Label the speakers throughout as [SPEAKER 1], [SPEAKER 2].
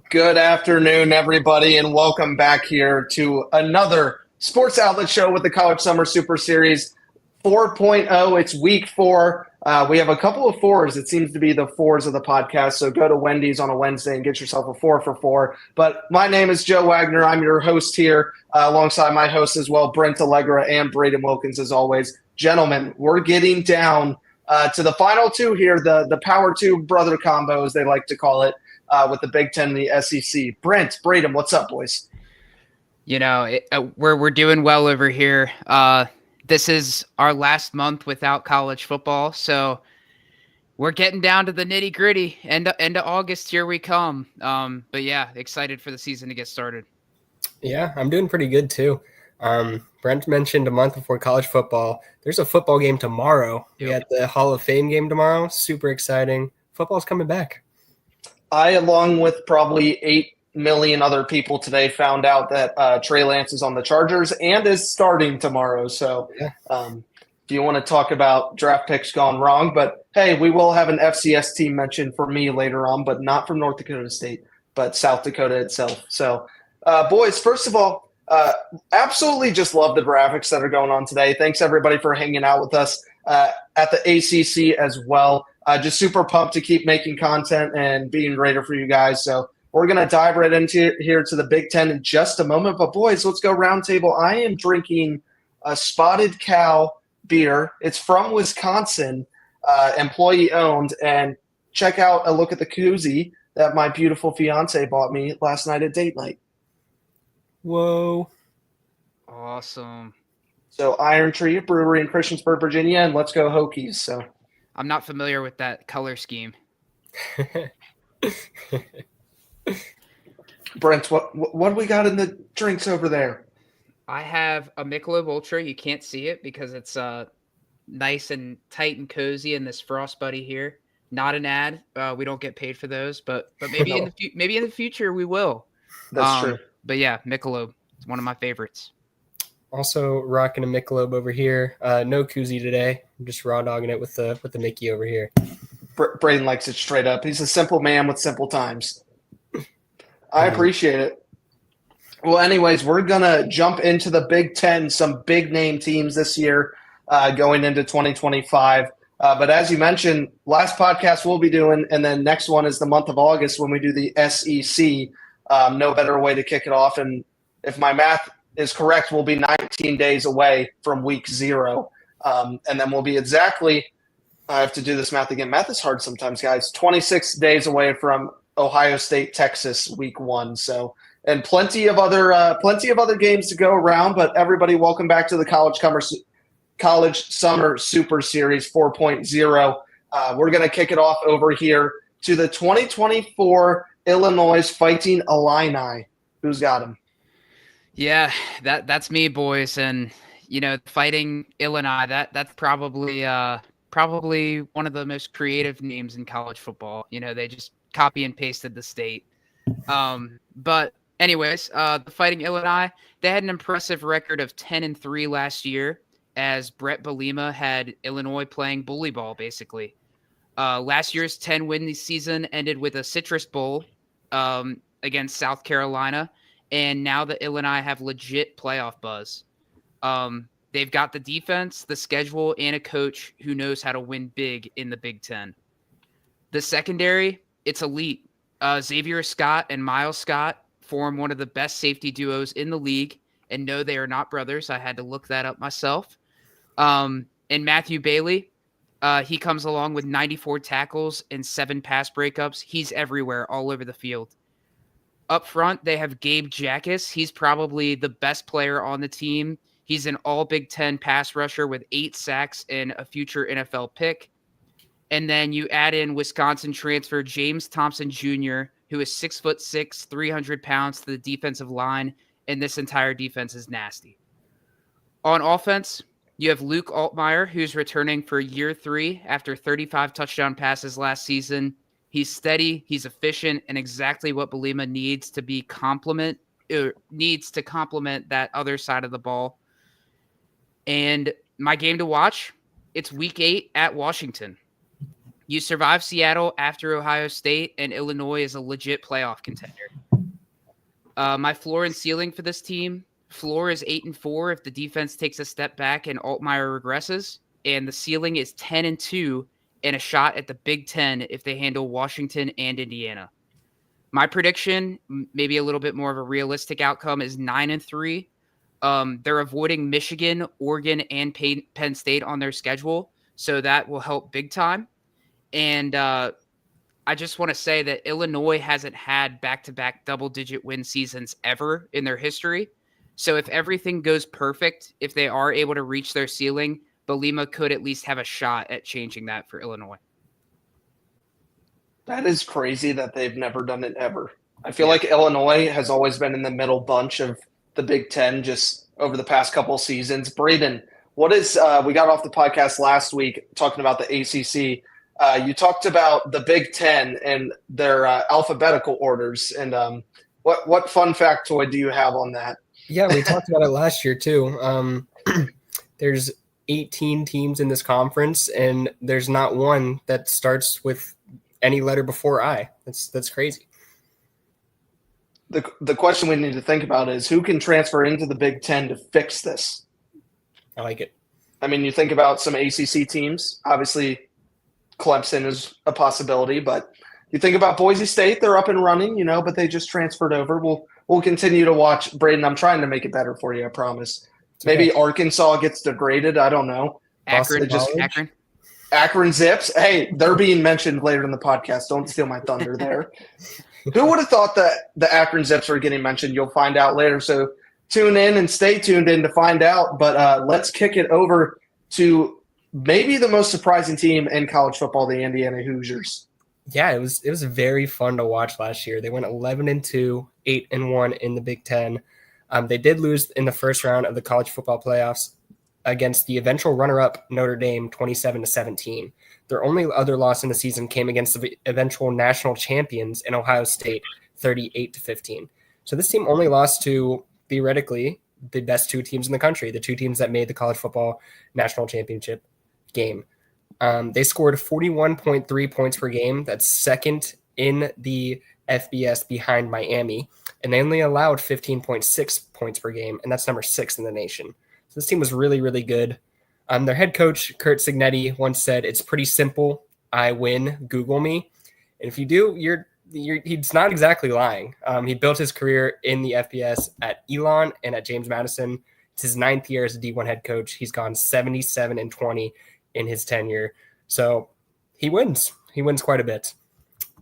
[SPEAKER 1] Good afternoon, everybody, and welcome back here to another sports outlet show with the College Summer Super Series 4.0. It's week four. We have a couple of fours. It seems to be the fours of the podcast. So go to Wendy's on a Wednesday and get yourself a 4 for 4. But my name is Joe Wagner. I'm your host here, alongside my host as well, Brent Allegra and Braden Wilkins, as always. Gentlemen, we're getting down to the final two here, the Power Two brother combo, as they like to call it. With the Big Ten and the SEC. Brent, Braden, what's up, boys?
[SPEAKER 2] We're doing well over here. This is our last month without college football, so we're getting down to the nitty gritty. End of August, here we come. But yeah, excited for the season to get started.
[SPEAKER 3] Yeah, I'm doing pretty good too. Brent mentioned a month before college football. There's a football game tomorrow. We got the Hall of Fame game tomorrow. Super exciting. Football's coming back.
[SPEAKER 1] I, along with probably 8 million other people today, found out that Trey Lance is on the Chargers and is starting tomorrow. So if you want to talk about draft picks gone wrong, but hey, we will have an FCS team mentioned for me later on, but not from North Dakota State, but South Dakota itself. So, boys, first of all, absolutely just love the graphics that are going on today. Thanks, everybody, for hanging out with us at the ACC as well. Just super pumped to keep making content and being greater for you guys. So we're going to dive right into here to the Big Ten in just a moment. But, boys, let's go roundtable. I am drinking a Spotted Cow beer. It's from Wisconsin, employee-owned. And check out a look at the koozie that my beautiful fiance bought me last night at date night.
[SPEAKER 3] Whoa.
[SPEAKER 2] Awesome.
[SPEAKER 1] So Iron Tree Brewery in Christiansburg, Virginia, and let's go Hokies. So
[SPEAKER 2] I'm not familiar with that color scheme.
[SPEAKER 1] Brent, what do we got in the drinks over there?
[SPEAKER 2] I have a Michelob Ultra. You can't see it because it's nice and tight and cozy in this Frost Buddy here. Not an ad. We don't get paid for those, but maybe
[SPEAKER 1] No.
[SPEAKER 2] maybe in the future we will.
[SPEAKER 1] That's true.
[SPEAKER 2] But yeah, Michelob. It's one of my favorites.
[SPEAKER 3] Also rocking a Michelob over here. No koozie today. I'm just raw dogging it with the Mickey over here.
[SPEAKER 1] Braden likes it straight up. He's a simple man with simple times. I appreciate it. Well, anyways, we're going to jump into the Big Ten, some big name teams this year going into 2025. But as you mentioned, last podcast we'll be doing, and then next one is the month of August when we do the SEC. No better way to kick it off. And if my math is correct, we'll be 19 days away from week 0. And then we'll be exactly – I have to do this math again. Math is hard sometimes, guys. 26 days away from Ohio State, Texas, week 1. So, and plenty of other games to go around. But everybody, welcome back to the College Summer Super Series 4.0. We're going to kick it off over here to the 2024 Illinois Fighting Illini. Who's got him?
[SPEAKER 2] Yeah, that's me, boys, and Fighting Illini. That's probably one of the most creative names in college football. They just copy and pasted the state. But anyways, the Fighting Illini, they had an impressive record of 10-3 last year, as Brett Bielema had Illinois playing bully ball basically. Last year's 10-win season ended with a Citrus Bowl against South Carolina. And now the Illini have legit playoff buzz. They've got the defense, the schedule, and a coach who knows how to win big in the Big Ten. The secondary, it's elite. Xavier Scott and Miles Scott form one of the best safety duos in the league. And no, they are not brothers. I had to look that up myself. And Matthew Bailey, he comes along with 94 tackles and 7 pass breakups. He's everywhere, all over the field. Up front, they have Gabe Jackas. He's probably the best player on the team. He's an all Big Ten pass rusher with 8 sacks and a future NFL pick. And then you add in Wisconsin transfer James Thompson Jr., who is 6'6", 300 pounds to the defensive line, and this entire defense is nasty. On offense, you have Luke Altmaier, who's returning for year 3 after 35 touchdown passes last season. He's steady, he's efficient, and exactly what Bielema needs to complement that other side of the ball. And my game to watch, it's week 8 at Washington. You survive Seattle after Ohio State, and Illinois is a legit playoff contender. My floor and ceiling for this team, floor is 8-4 if the defense takes a step back and Altmaier regresses, and the ceiling is 10-2 and a shot at the Big Ten if they handle Washington and Indiana. My prediction, maybe a little bit more of a realistic outcome, is 9-3. They're avoiding Michigan, Oregon, and Penn State on their schedule, so that will help big time. And I just want to say that Illinois hasn't had back-to-back double-digit win seasons ever in their history. So if everything goes perfect, if they are able to reach their ceiling, Bielema could at least have a shot at changing that for Illinois.
[SPEAKER 1] That is crazy that they've never done it ever. I feel like Illinois has always been in the middle bunch of the Big Ten just over the past couple seasons. Braden, what is we got off the podcast last week talking about the ACC. You talked about the Big Ten and their alphabetical orders. And what fun factoid do you have on that?
[SPEAKER 3] Yeah, we talked about it last year too. There's 18 teams in this conference, and there's not one that starts with any letter before I. That's crazy.
[SPEAKER 1] The question we need to think about is who can transfer into the Big Ten to fix this?
[SPEAKER 3] I like it.
[SPEAKER 1] I mean, you think about some ACC teams. Obviously, Clemson is a possibility, but you think about Boise State, they're up and running, but they just transferred over. We'll continue to watch. Braden, I'm trying to make it better for you, I promise. Maybe Arkansas gets degraded. I don't know. Akron Zips. Hey, they're being mentioned later in the podcast. Don't steal my thunder there. Who would have thought that the Akron Zips were getting mentioned? You'll find out later. So tune in and stay tuned in to find out. But let's kick it over to maybe the most surprising team in college football, the Indiana Hoosiers.
[SPEAKER 3] Yeah, it was very fun to watch last year. They went 11-2, 8-1 in the Big Ten. They did lose in the first round of the college football playoffs against the eventual runner-up Notre Dame, 27-17. Their only other loss in the season came against the eventual national champions in Ohio State, 38-15. So this team only lost to, theoretically, the best two teams in the country, the two teams that made the college football national championship game. They scored 41.3 points per game. That's second in the FBS behind Miami. And they only allowed 15.6 points per game, and that's number 6 in the nation. So this team was really, really good. Their head coach, Curt Cignetti, once said, "It's pretty simple. I win. Google me." And if you do, he's not exactly lying. He built his career in the FBS at Elon and at James Madison. It's his 9th year as a D1 head coach. He's gone 77-20 in his tenure. So he wins. He wins quite a bit.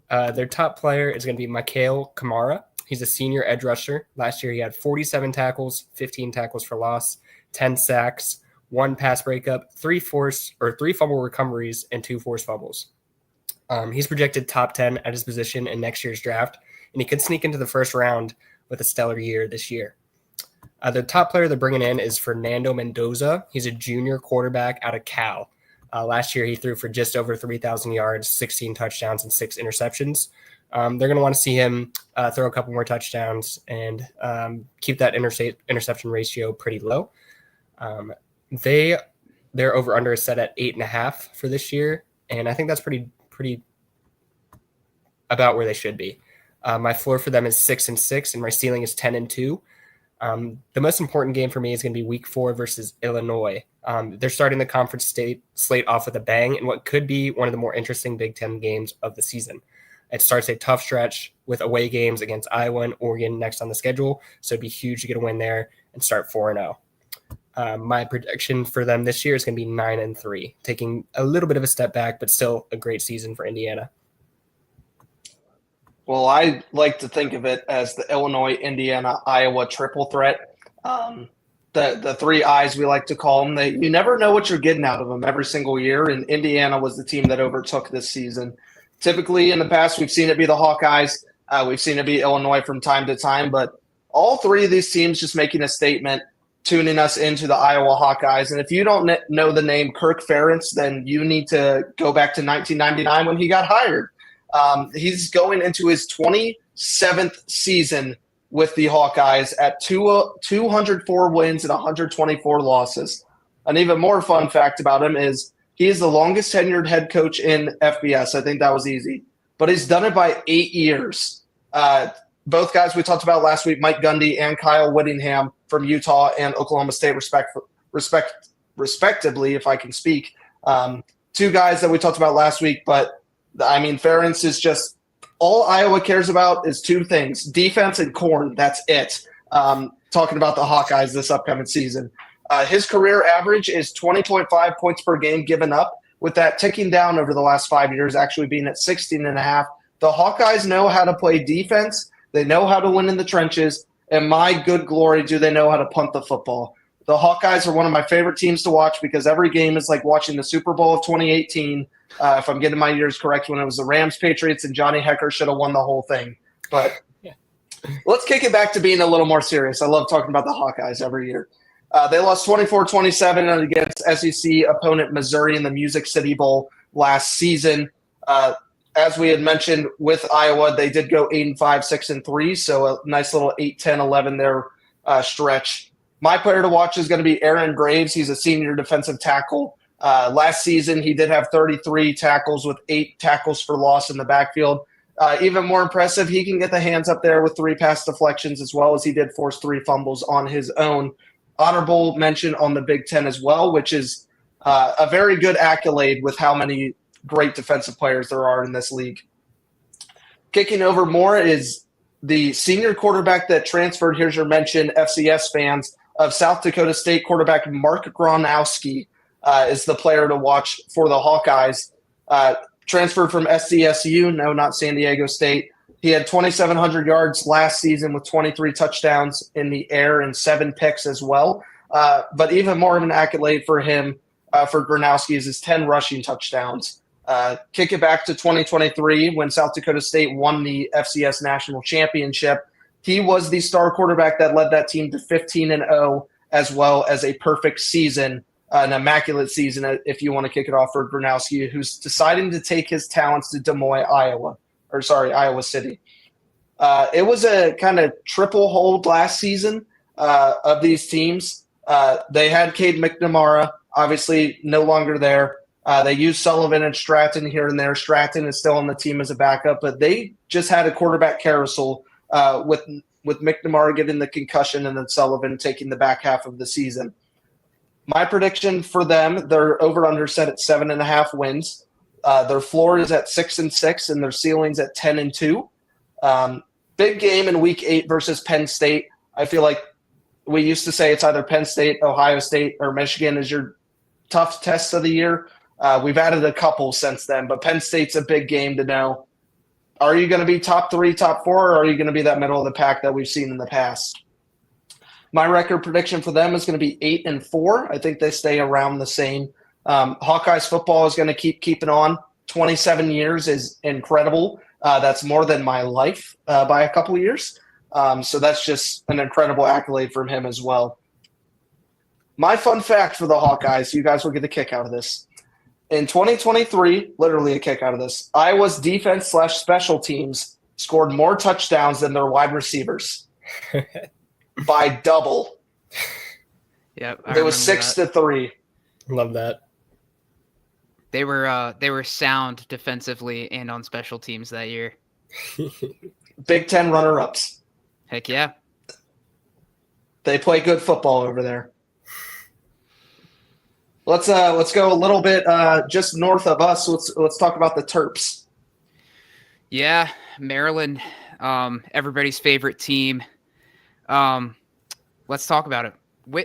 [SPEAKER 3] Their top player is going to be Mikhail Kamara. He's a senior edge rusher. Last year he had 47 tackles, 15 tackles for loss, 10 sacks, 1 pass breakup, 3 fumble recoveries, and 2 forced fumbles. He's projected top 10 at his position in next year's draft, and he could sneak into the first round with a stellar year this year. The top player they're bringing in is Fernando Mendoza. He's a junior quarterback out of Cal. Last year he threw for just over 3,000 yards, 16 touchdowns, and 6 interceptions. They're going to want to see him throw a couple more touchdowns and keep that interception ratio pretty low. Their over-under is set at 8.5 for this year, and I think that's pretty about where they should be. My floor for them is 6-6, and my ceiling is 10-2. The most important game for me is going to be Week 4 versus Illinois. They're starting the conference slate off with a bang in what could be one of the more interesting Big Ten games of the season. It starts a tough stretch with away games against Iowa and Oregon next on the schedule, so it'd be huge to get a win there and start 4-0. My prediction for them this year is going to be 9-3, taking a little bit of a step back, but still a great season for Indiana.
[SPEAKER 1] Well, I like to think of it as the Illinois, Indiana, Iowa triple threat. The 3 I's we like to call them. You never know what you're getting out of them every single year, and Indiana was the team that overtook this season. Typically in the past, we've seen it be the Hawkeyes. We've seen it be Illinois from time to time, but all 3 of these teams just making a statement, tuning us into the Iowa Hawkeyes. And if you don't know the name Kirk Ferentz, then you need to go back to 1999 when he got hired. He's going into his 27th season with the Hawkeyes at 204 wins and 124 losses. An even more fun fact about him is He is the longest tenured head coach in FBS. I think that was easy. But he's done it by 8 years. Both guys we talked about last week, Mike Gundy and Kyle Whittingham from Utah and Oklahoma State, respectively, if I can speak. Two guys that we talked about last week. But, I mean, Ferentz is just – all Iowa cares about is two things, defense and corn. That's it. Talking about the Hawkeyes this upcoming season. His career average is 20.5 points per game given up, with that ticking down over the last 5 years, actually being at 16.5. The Hawkeyes know how to play defense. They know how to win in the trenches. And my good glory, do they know how to punt the football. The Hawkeyes are one of my favorite teams to watch because every game is like watching the Super Bowl of 2018, if I'm getting my years correct, when it was the Rams, Patriots, and Johnny Hecker should have won the whole thing. But let's kick it back to being a little more serious. I love talking about the Hawkeyes every year. They lost 24-27 against SEC opponent Missouri in the Music City Bowl last season. As we had mentioned with Iowa, they did go 8-5, 6-3, so a nice little 8-10-11 there stretch. My player to watch is going to be Aaron Graves. He's a senior defensive tackle. Last season, he did have 33 tackles with 8 tackles for loss in the backfield. Even more impressive, he can get the hands up there with 3 pass deflections as well as he did force 3 fumbles on his own. Honorable mention on the Big Ten as well, which is a very good accolade with how many great defensive players there are in this league. Kicking over more is the senior quarterback that transferred, here's your mention, FCS fans, of South Dakota State quarterback Mark Gronowski is the player to watch for the Hawkeyes. Transferred from SDSU, no, not San Diego State. He had 2,700 yards last season with 23 touchdowns in the air and 7 picks as well. But even more of an accolade for him, for Gronowski, is his 10 rushing touchdowns. Kick it back to 2023 when South Dakota State won the FCS National Championship. He was the star quarterback that led that team to 15-0, as well as a perfect season, an immaculate season, if you want to kick it off for Gronowski, who's deciding to take his talents to Iowa City. It was a kind of triple hold last season of these teams. They had Cade McNamara, obviously no longer there. They used Sullivan and Stratton here and there. Stratton is still on the team as a backup, but they just had a quarterback carousel with McNamara getting the concussion and then Sullivan taking the back half of the season. My prediction for them, their over-under set at 7.5 wins. Their floor is at 6-6, and their ceiling's at 10-2. Big game in Week 8 versus Penn State. I feel like we used to say it's either Penn State, Ohio State, or Michigan is your tough test of the year. We've added a couple since then, but Penn State's a big game to know. Are you going to be top 3, top 4, or are you going to be that middle of the pack that we've seen in the past? My record prediction for them is going to be 8-4. I think they stay around the same. Hawkeyes football is going to keep keeping on. 27 years is incredible. That's more than my life by a couple of years. So that's just an incredible accolade from him as well. My fun fact for the Hawkeyes, you guys will get a kick out of this. In 2023, literally a kick out of this, Iowa's defense/special teams scored more touchdowns than their wide receivers by double.
[SPEAKER 2] Yep,
[SPEAKER 1] it was 6-3.
[SPEAKER 3] Love that.
[SPEAKER 2] They were sound defensively and on special teams that year.
[SPEAKER 1] Big Ten runner-ups.
[SPEAKER 2] Heck yeah.
[SPEAKER 1] They play good football over there. Let's go a little bit just north of us. Let's talk about the Terps.
[SPEAKER 2] Yeah, Maryland, everybody's favorite team. Let's talk about it.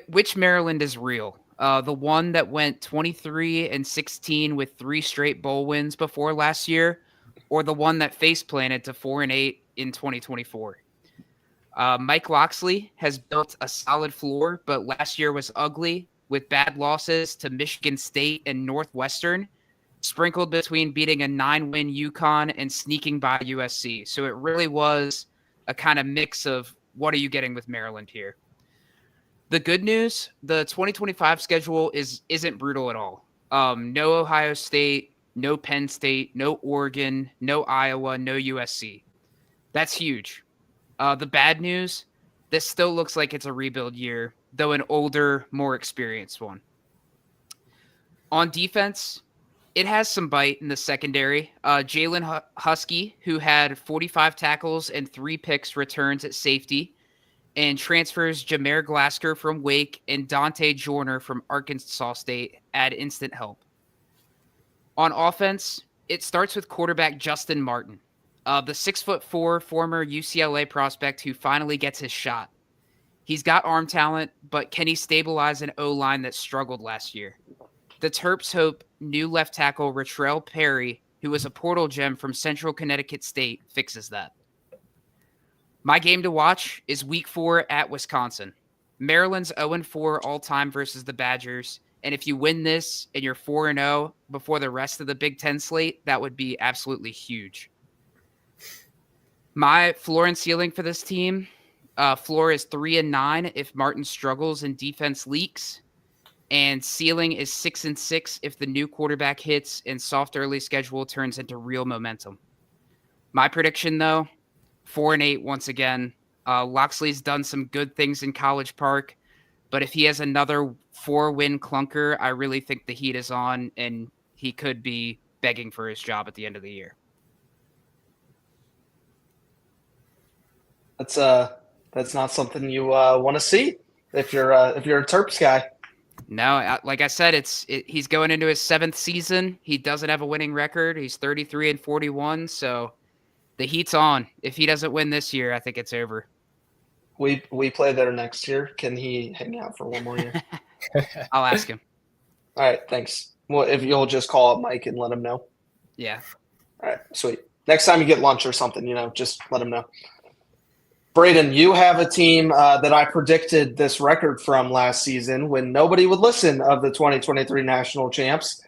[SPEAKER 2] Which Maryland is real? The one that went 23-16 with 3 straight bowl wins before last year, or the one that face planted to 4-8 in 2024? Mike Loxley has built a solid floor, but last year was ugly with bad losses to Michigan State and Northwestern, sprinkled between beating a 9-win UConn and sneaking by USC. So it really was a kind of mix of what are you getting with Maryland here. The good news, the 2025 schedule isn't brutal at all. No Ohio State, no Penn State, no Oregon, no Iowa, no USC. That's huge. The bad news, this still looks like it's a rebuild year, though an older, more experienced one. On defense, it has some bite in the secondary. Jalen Husky, who had 45 tackles and 3 picks, returns at safety, and transfers Jameer Glasker from Wake and Dante Joyner from Arkansas State add instant help. On offense, it starts with quarterback Justin Martin, the 6'4" former UCLA prospect who finally gets his shot. He's got arm talent, but can he stabilize an O-line that struggled last year? The Terps hope new left tackle Ratrell Perry, who was a portal gem from Central Connecticut State, fixes that. My game to watch is Week 4 at Wisconsin. Maryland's 0-4 all-time versus the Badgers, and if you win this and you're 4-0 before the rest of the Big Ten slate, that would be absolutely huge. My floor and ceiling for this team, floor is 3-9 if Martin struggles and defense leaks, and ceiling is 6-6 if the new quarterback hits and soft early schedule turns into real momentum. My prediction, though, 4-8 once again. Loxley's done some good things in College Park, but if he has another 4-win clunker, I really think the heat is on, and he could be begging for his job at the end of the year.
[SPEAKER 1] That's not something you want to see if you're a Terps guy.
[SPEAKER 2] No, like I said, he's going into his 7th season. He doesn't have a winning record. He's 33-41, so the heat's on. If he doesn't win this year, I think it's over.
[SPEAKER 1] We play there next year. Can he hang out for one more year?
[SPEAKER 2] I'll ask him.
[SPEAKER 1] All right, thanks. Well, if you'll just call up Mike and let him know.
[SPEAKER 2] Yeah.
[SPEAKER 1] All right, sweet. Next time you get lunch or something, just let him know. Braden, you have a team that I predicted this record from last season when nobody would listen of the 2023 national champs.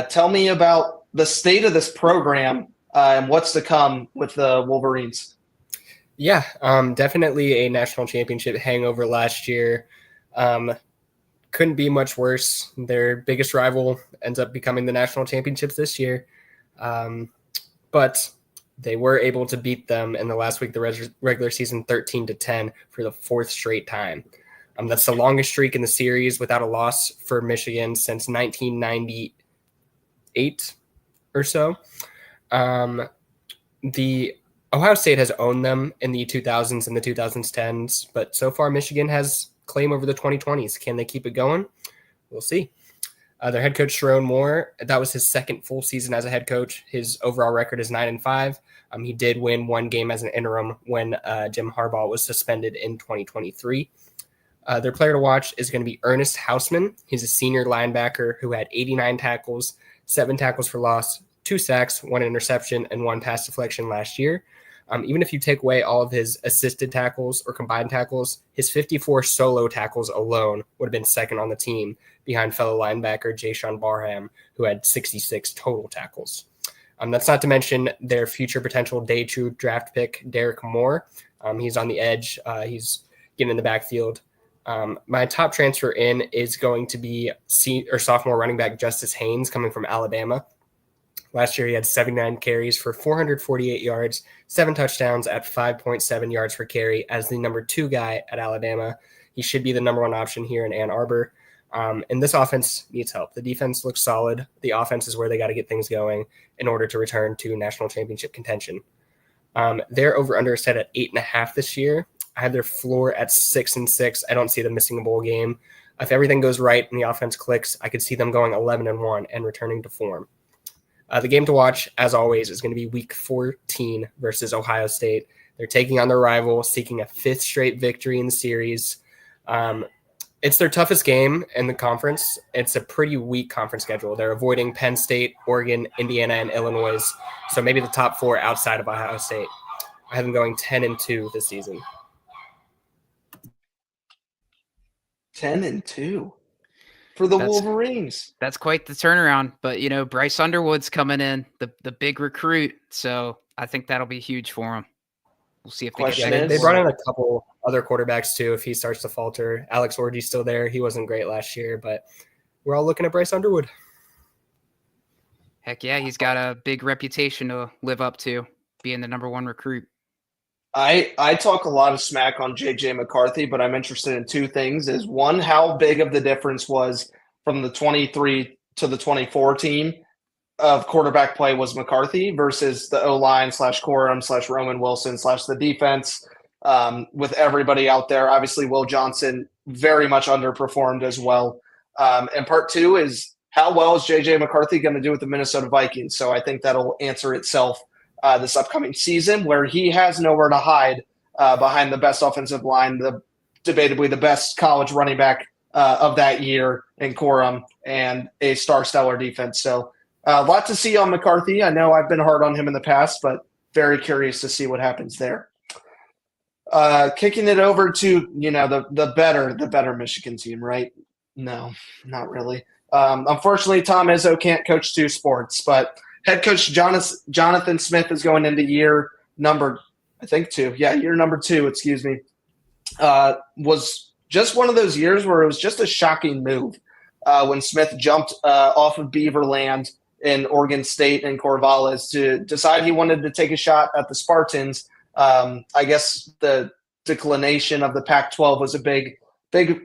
[SPEAKER 1] Tell me about the state of this program and what's to come with the Wolverines.
[SPEAKER 3] Yeah, definitely a national championship hangover last year. Couldn't be much worse. Their biggest rival ends up becoming the national championships this year. But they were able to beat them in the last week, the regular season, 13-10 for the 4th straight time. That's the longest streak in the series without a loss for Michigan since 1998 or so. The Ohio State has owned them in the 2000s and the 2010s, but so far Michigan has claim over the 2020s. Can they keep it going? We'll see. Their head coach, Sharon Moore, that was his 2nd full season as a head coach. His overall record is 9-5. He did win 1 game as an interim when Jim Harbaugh was suspended in 2023. Their player to watch is going to be Ernest Hausman. He's a senior linebacker who had 89 tackles, 7 tackles for loss, 2 sacks, 1 interception, and 1 pass deflection last year. Even if you take away all of his assisted tackles or combined tackles, his 54 solo tackles alone would have been 2nd on the team behind fellow linebacker Jayshawn Barham, who had 66 total tackles. That's not to mention their future potential day 2 draft pick, Derek Moore. He's on the edge. He's getting in the backfield. My top transfer in is going to be sophomore running back Justice Haynes coming from Alabama. Last year, he had 79 carries for 448 yards, 7 touchdowns at 5.7 yards per carry as the number 2 guy at Alabama. He should be the number 1 option here in Ann Arbor. And this offense needs help. The defense looks solid. The offense is where they got to get things going in order to return to national championship contention. Their over-under is set at 8.5 this year. I have their floor at 6-6. I don't see them missing a bowl game. If everything goes right and the offense clicks, I could see them going 11-1 and returning to form. The game to watch, as always, is going to be Week 14 versus Ohio State. They're taking on their rival, seeking a 5th straight victory in the series. It's their toughest game in the conference. It's a pretty weak conference schedule. They're avoiding Penn State, Oregon, Indiana, and Illinois, so maybe the top 4 outside of Ohio State. I have them going 10-2 this season.
[SPEAKER 1] 10-2 for the Wolverines.
[SPEAKER 2] That's quite the turnaround. But, Bryce Underwood's coming in, the big recruit. So I think that'll be huge for him. We'll see if
[SPEAKER 3] they brought in a couple other quarterbacks, too, if he starts to falter. Alex Orji's still there. He wasn't great last year, but we're all looking at Bryce Underwood.
[SPEAKER 2] Heck yeah, he's got a big reputation to live up to, being the number 1 recruit.
[SPEAKER 1] I talk a lot of smack on J.J. McCarthy, but I'm interested in 2 things. Is one, how big of the difference was from the 23 to the 24 team of quarterback play was McCarthy versus the O-line /Corum /Roman Wilson / the defense with everybody out there. Obviously, Will Johnson very much underperformed as well. And part two is how well is J.J. McCarthy going to do with the Minnesota Vikings? So I think that'll answer itself this upcoming season, where he has nowhere to hide behind the best offensive line, debatably the best college running back of that year in Corum, and a stellar defense. So a lot to see on McCarthy. I know I've been hard on him in the past, but very curious to see what happens there. Kicking it over to the better Michigan team, right? No, not really. Unfortunately, Tom Izzo can't coach two sports, but head coach Jonathan Smith is going into year number two. Yeah, year number two. Excuse me. Was just one of those years where it was just a shocking move when Smith jumped off of Beaverland in Oregon State and Corvallis to decide he wanted to take a shot at the Spartans. I guess the declination of the Pac-12 was a big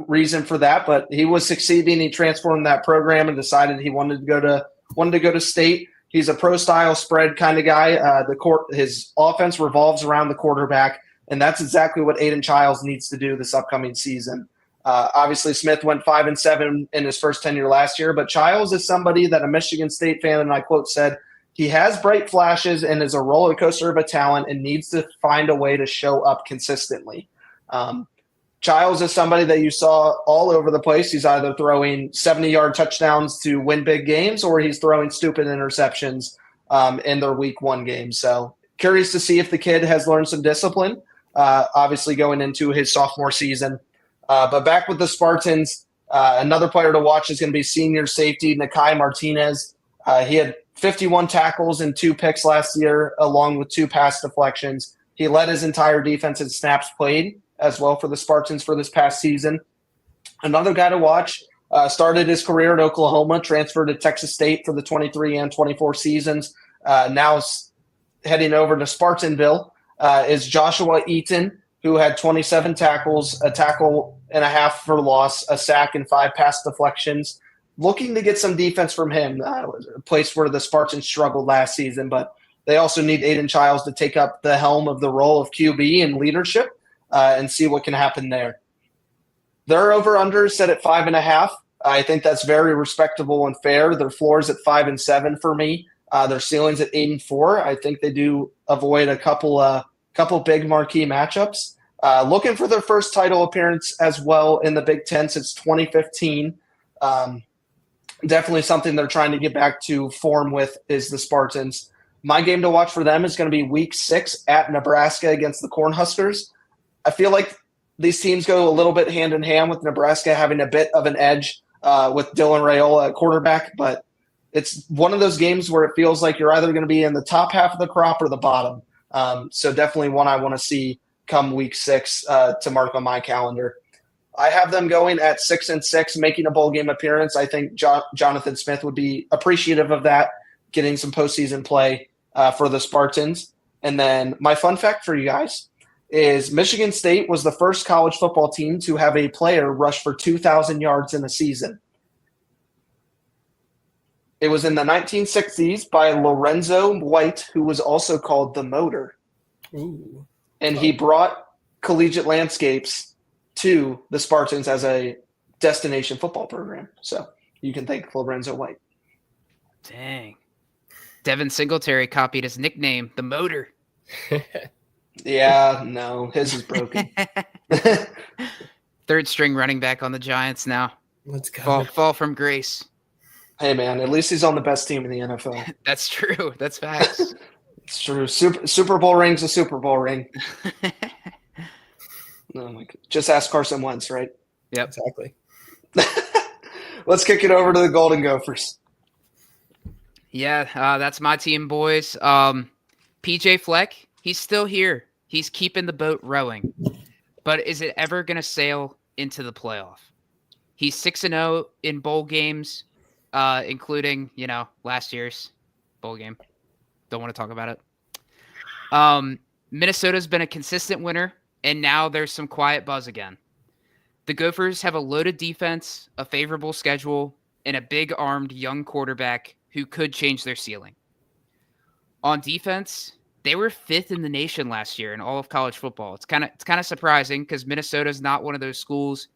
[SPEAKER 1] reason for that, but he was succeeding. He transformed that program and decided he wanted to go to state. He's a pro-style spread kind of guy. His offense revolves around the quarterback, and that's exactly what Aiden Childs needs to do this upcoming season. Obviously, Smith went 5-7 in his first tenure last year, but Childs is somebody that a Michigan State fan, and I quote, said, he has bright flashes and is a roller coaster of a talent and needs to find a way to show up consistently. Childs is somebody that you saw all over the place. He's either throwing 70-yard touchdowns to win big games, or he's throwing stupid interceptions in their week one games. So curious to see if the kid has learned some discipline, obviously going into his sophomore season. But back with the Spartans, another player to watch is going to be senior safety Nakai Martinez. He had 51 tackles and 2 picks last year, along with 2 pass deflections. He led his entire defense in snaps played as well for the Spartans for this past season. Another guy to watch, started his career at Oklahoma, transferred to Texas State for the 23 and 24 seasons. Now heading over to Spartanville is Joshua Eaton, who had 27 tackles, a tackle and a half for loss, a sack, and 5 pass deflections. Looking to get some defense from him, a place where the Spartans struggled last season, but they also need Aiden Childs to take up the helm of the role of QB and leadership and see what can happen there. Their over-under set at 5.5. I think that's very respectable and fair. Their floor is at 5-7 for me. Their ceiling's at 8-4. I think they do avoid a couple big marquee matchups. Looking for their first title appearance as well in the Big Ten since 2015. Definitely something they're trying to get back to form with is the Spartans. My game to watch for them is going to be Week 6 at Nebraska against the Cornhuskers. I feel like these teams go a little bit hand in hand, with Nebraska having a bit of an edge with Dylan Raiola at quarterback, but it's one of those games where it feels like you're either going to be in the top half of the crop or the bottom. So definitely one I want to see come Week 6 to mark on my calendar. I have them going at 6-6, making a bowl game appearance. I think Jonathan Smith would be appreciative of that, getting some postseason play for the Spartans. And then my fun fact for you guys is Michigan State was the first college football team to have a player rush for 2,000 yards in a season. It was in the 1960s by Lorenzo White, who was also called the Motor.
[SPEAKER 3] Ooh.
[SPEAKER 1] And he brought collegiate landscapes to the Spartans as a destination football program. So you can thank Lorenzo White.
[SPEAKER 2] Dang. Devin Singletary copied his nickname, the Motor.
[SPEAKER 1] Yeah, no, his is broken.
[SPEAKER 2] Third string running back on the Giants now.
[SPEAKER 3] Let's go.
[SPEAKER 2] Fall from grace.
[SPEAKER 1] Hey, man, at least he's on the best team in the NFL.
[SPEAKER 2] That's true. That's facts.
[SPEAKER 1] It's true. Super Bowl ring's a Super Bowl ring. Oh my God. Just ask Carson Wentz, right?
[SPEAKER 2] Yep.
[SPEAKER 3] Exactly.
[SPEAKER 1] Let's kick it over to the Golden Gophers.
[SPEAKER 2] Yeah, that's my team, boys. PJ Fleck, he's still here. He's keeping the boat rowing. But is it ever going to sail into the playoff? He's 6-0 in bowl games, including, last year's bowl game. Don't want to talk about it. Minnesota's been a consistent winner, and now there's some quiet buzz again. The Gophers have a loaded defense, a favorable schedule, and a big-armed young quarterback who could change their ceiling. On defense, they were 5th in the nation last year in all of college football. It's kind of surprising because Minnesota's not one of those schools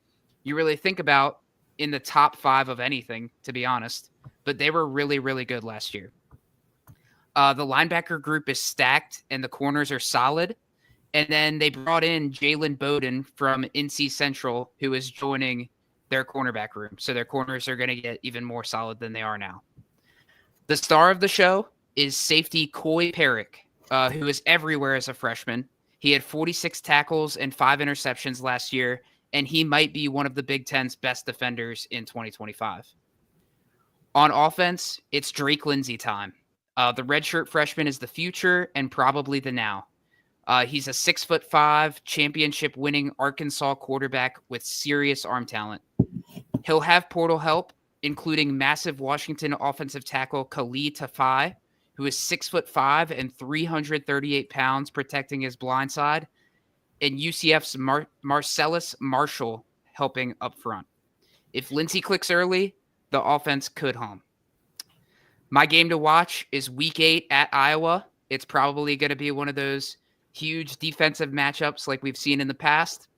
[SPEAKER 2] you really think about in the top 5 of anything, to be honest. But they were really, really good last year. The linebacker group is stacked and the corners are solid. And then they brought in Jalen Bowden from NC Central, who is joining their cornerback room. So their corners are going to get even more solid than they are now. The star of the show is safety Coy Perrick, who is everywhere as a freshman. He had 46 tackles and 5 interceptions last year, and he might be one of the Big Ten's best defenders in 2025. On offense, it's Drake Lindsey time. The redshirt freshman is the future and probably the now. He's a 6'5", championship-winning Arkansas quarterback with serious arm talent. He'll have portal help, including massive Washington offensive tackle Khalid Tafai, who is 6'5" and 338 pounds, protecting his blind side, and UCF's Marcellus Marshall helping up front. If Lindsey clicks early, the offense could hum. My game to watch is Week 8 at Iowa. It's probably going to be one of those huge defensive matchups like we've seen in the past.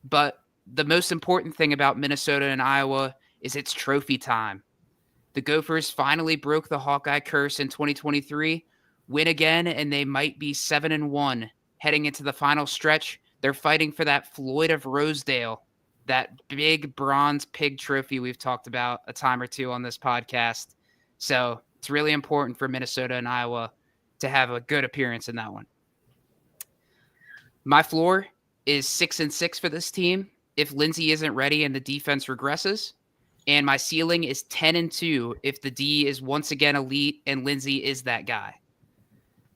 [SPEAKER 2] But the most important thing about Minnesota and Iowa is it's trophy time. The Gophers finally broke the Hawkeye curse in 2023, win again, and they might be 7-1 heading into the final stretch. They're fighting for that Floyd of Rosedale, that big bronze pig trophy we've talked about a time or two on this podcast. So it's really important for Minnesota and Iowa to have a good appearance in that one. My floor is 6-6 for this team if Lindsey isn't ready and the defense regresses. And my ceiling is 10-2 if the D is once again elite and Lindsey is that guy.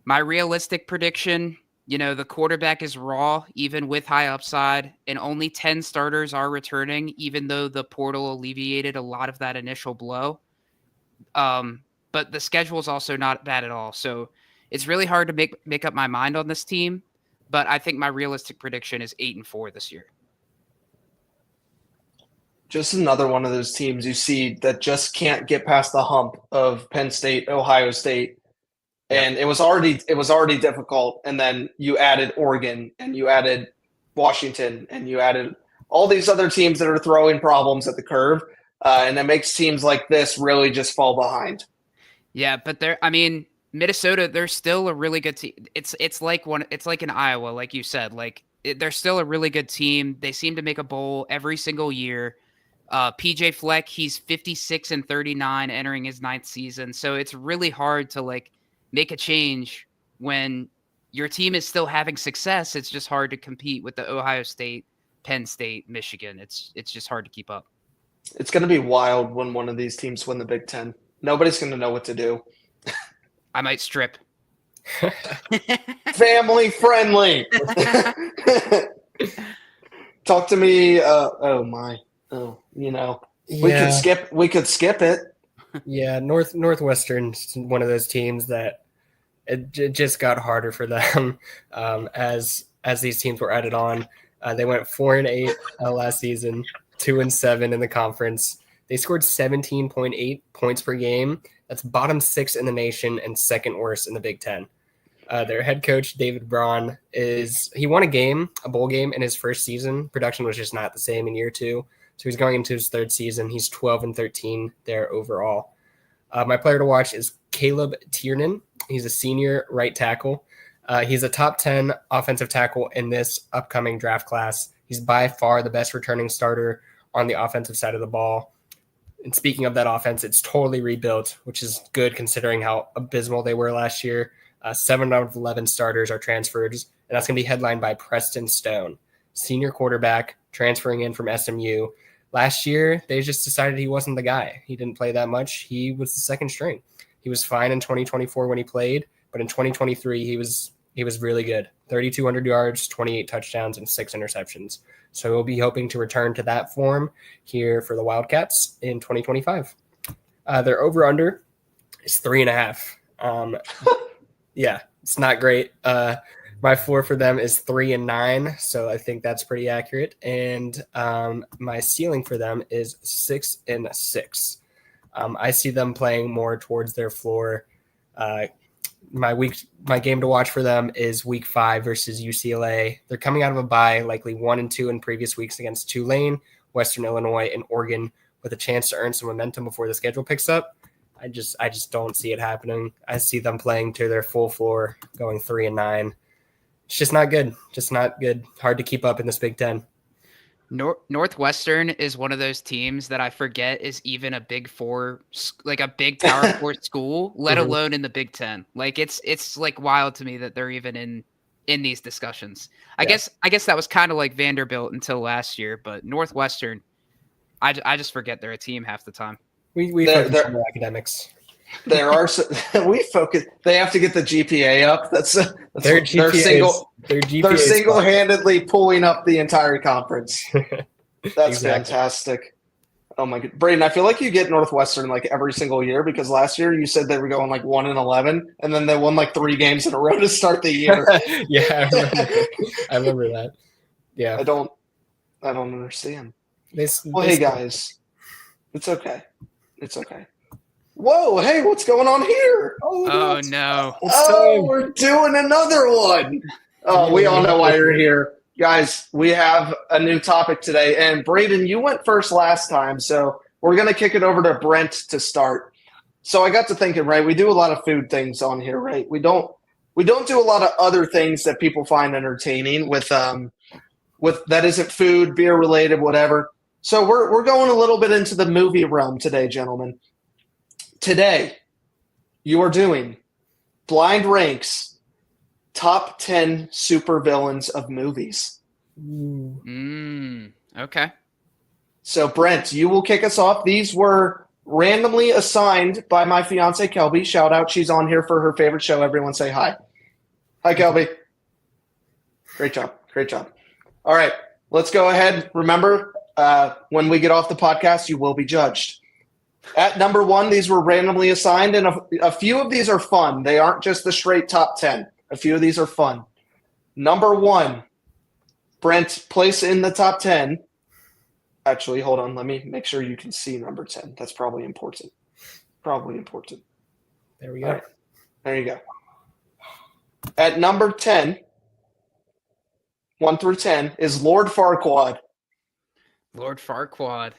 [SPEAKER 2] My realistic prediction, the quarterback is raw, even with high upside, and only 10 starters are returning, even though the portal alleviated a lot of that initial blow. But the schedule is also not bad at all. So it's really hard to make up my mind on this team. But I think my realistic prediction is 8-4 this year.
[SPEAKER 1] Just another one of those teams you see that just can't get past the hump of Penn State, Ohio State. And it was already difficult. And then you added Oregon and you added Washington and you added all these other teams that are throwing problems at the curve. And it makes teams like this really just fall behind.
[SPEAKER 2] Yeah, but Minnesota, they're still a really good team. It's like in Iowa, like you said, they're still a really good team. They seem to make a bowl every single year. PJ Fleck, he's 56-39 entering his 9th season. So it's really hard to make a change when your team is still having success. It's just hard to compete with the Ohio State, Penn State, Michigan. It's just hard to keep up.
[SPEAKER 1] It's going to be wild when one of these teams win the Big Ten. Nobody's going to know what to do.
[SPEAKER 2] I might strip.
[SPEAKER 1] Family friendly. Talk to me. We could skip it.
[SPEAKER 3] Yeah, Northwestern's one of those teams that it just got harder for them as these teams were added on. They went 4-8 last season, 2-7 in the conference. They scored 17.8 points per game. That's bottom 6 in the nation and second worst in the Big Ten. Their head coach, David Braun, he won a bowl game in his first season. Production was just not the same in year 2. So he's going into his 3rd season. He's 12-13 there overall. My player to watch is Caleb Tiernan. He's a senior right tackle. He's a top 10 offensive tackle in this upcoming draft class. He's by far the best returning starter on the offensive side of the ball. And speaking of that offense, it's totally rebuilt, which is good considering how abysmal they were last year. 7 out of 11 starters are transfers, and that's going to be headlined by Preston Stone, senior quarterback transferring in from SMU. Last year, they just decided he wasn't the guy. He didn't play that much. He was the second string. He was fine in 2024 when he played, but in 2023, he was really good. 3,200 yards, 28 touchdowns, and 6 interceptions. So we'll be hoping to return to that form here for the Wildcats in 2025. Their over-under is 3.5. Yeah, it's not great. My floor for them is 3-9, so I think that's pretty accurate. And my ceiling for them is 6-6. I see them playing more towards their floor. My game to watch for them is week 5 versus UCLA. They're coming out of a bye, likely 1-2 in previous weeks against Tulane, Western Illinois, and Oregon, with a chance to earn some momentum before the schedule picks up. I just don't see it happening. I see them playing to their full floor, going 3-9. It's just not good. Just not good. Hard to keep up in this Big Ten.
[SPEAKER 2] Northwestern is one of those teams that I forget is even a Big Four, like a big Power 4 school, let alone in the Big Ten. Like it's like wild to me that they're even in these discussions. I guess that was kind of like Vanderbilt until last year, but Northwestern, I just forget they're a team half the time.
[SPEAKER 3] We focus on the academics.
[SPEAKER 1] There are we focus. They have to get the GPA up.
[SPEAKER 3] Their GPA
[SPEAKER 1] they're single-handedly pulling up the entire conference. That's
[SPEAKER 3] Exactly.
[SPEAKER 1] fantastic. Oh my god, Braden! I feel like you get Northwestern like every single year because last year you said they were going like 1-11, and then they won like 3 games in a row to start the year.
[SPEAKER 3] Yeah, I remember that. Yeah,
[SPEAKER 1] I don't understand.
[SPEAKER 3] Well,
[SPEAKER 1] Hey guys, it's okay. It's okay. Whoa, hey, what's going on here?
[SPEAKER 2] Oh no.
[SPEAKER 1] We're doing another one. Oh, we all know why you're here. Guys, we have a new topic today. And Braden, you went first last time, so we're going to kick it over to Brent to start. So I got to thinking, right, we do a lot of food things on here, right? We don't do a lot of other things that people find entertaining with that isn't food, beer related, whatever. So we're going a little bit into the movie realm today, gentlemen. Today, you are doing Blind Ranks Top 10 Supervillains of Movies.
[SPEAKER 2] Okay.
[SPEAKER 1] So, Brent, you will kick us off. These were randomly assigned by my fiance, Kelby. Shout out. She's on here for her favorite show. Everyone say hi. Hi, Kelby. Great job. Great job. All right. Let's go ahead. Remember, when we get off the podcast, you will be judged. At number 1, these were randomly assigned, and a few of these are fun. They aren't just the straight top 10. A few of these are fun. Number 1, Brent, place in the top 10. Actually, hold on. Let me make sure you can see number 10. That's probably important. Probably important.
[SPEAKER 3] There we go.
[SPEAKER 1] All right. There you go. At number 10, 1 through 10, is Lord Farquaad.
[SPEAKER 2] Lord Farquaad.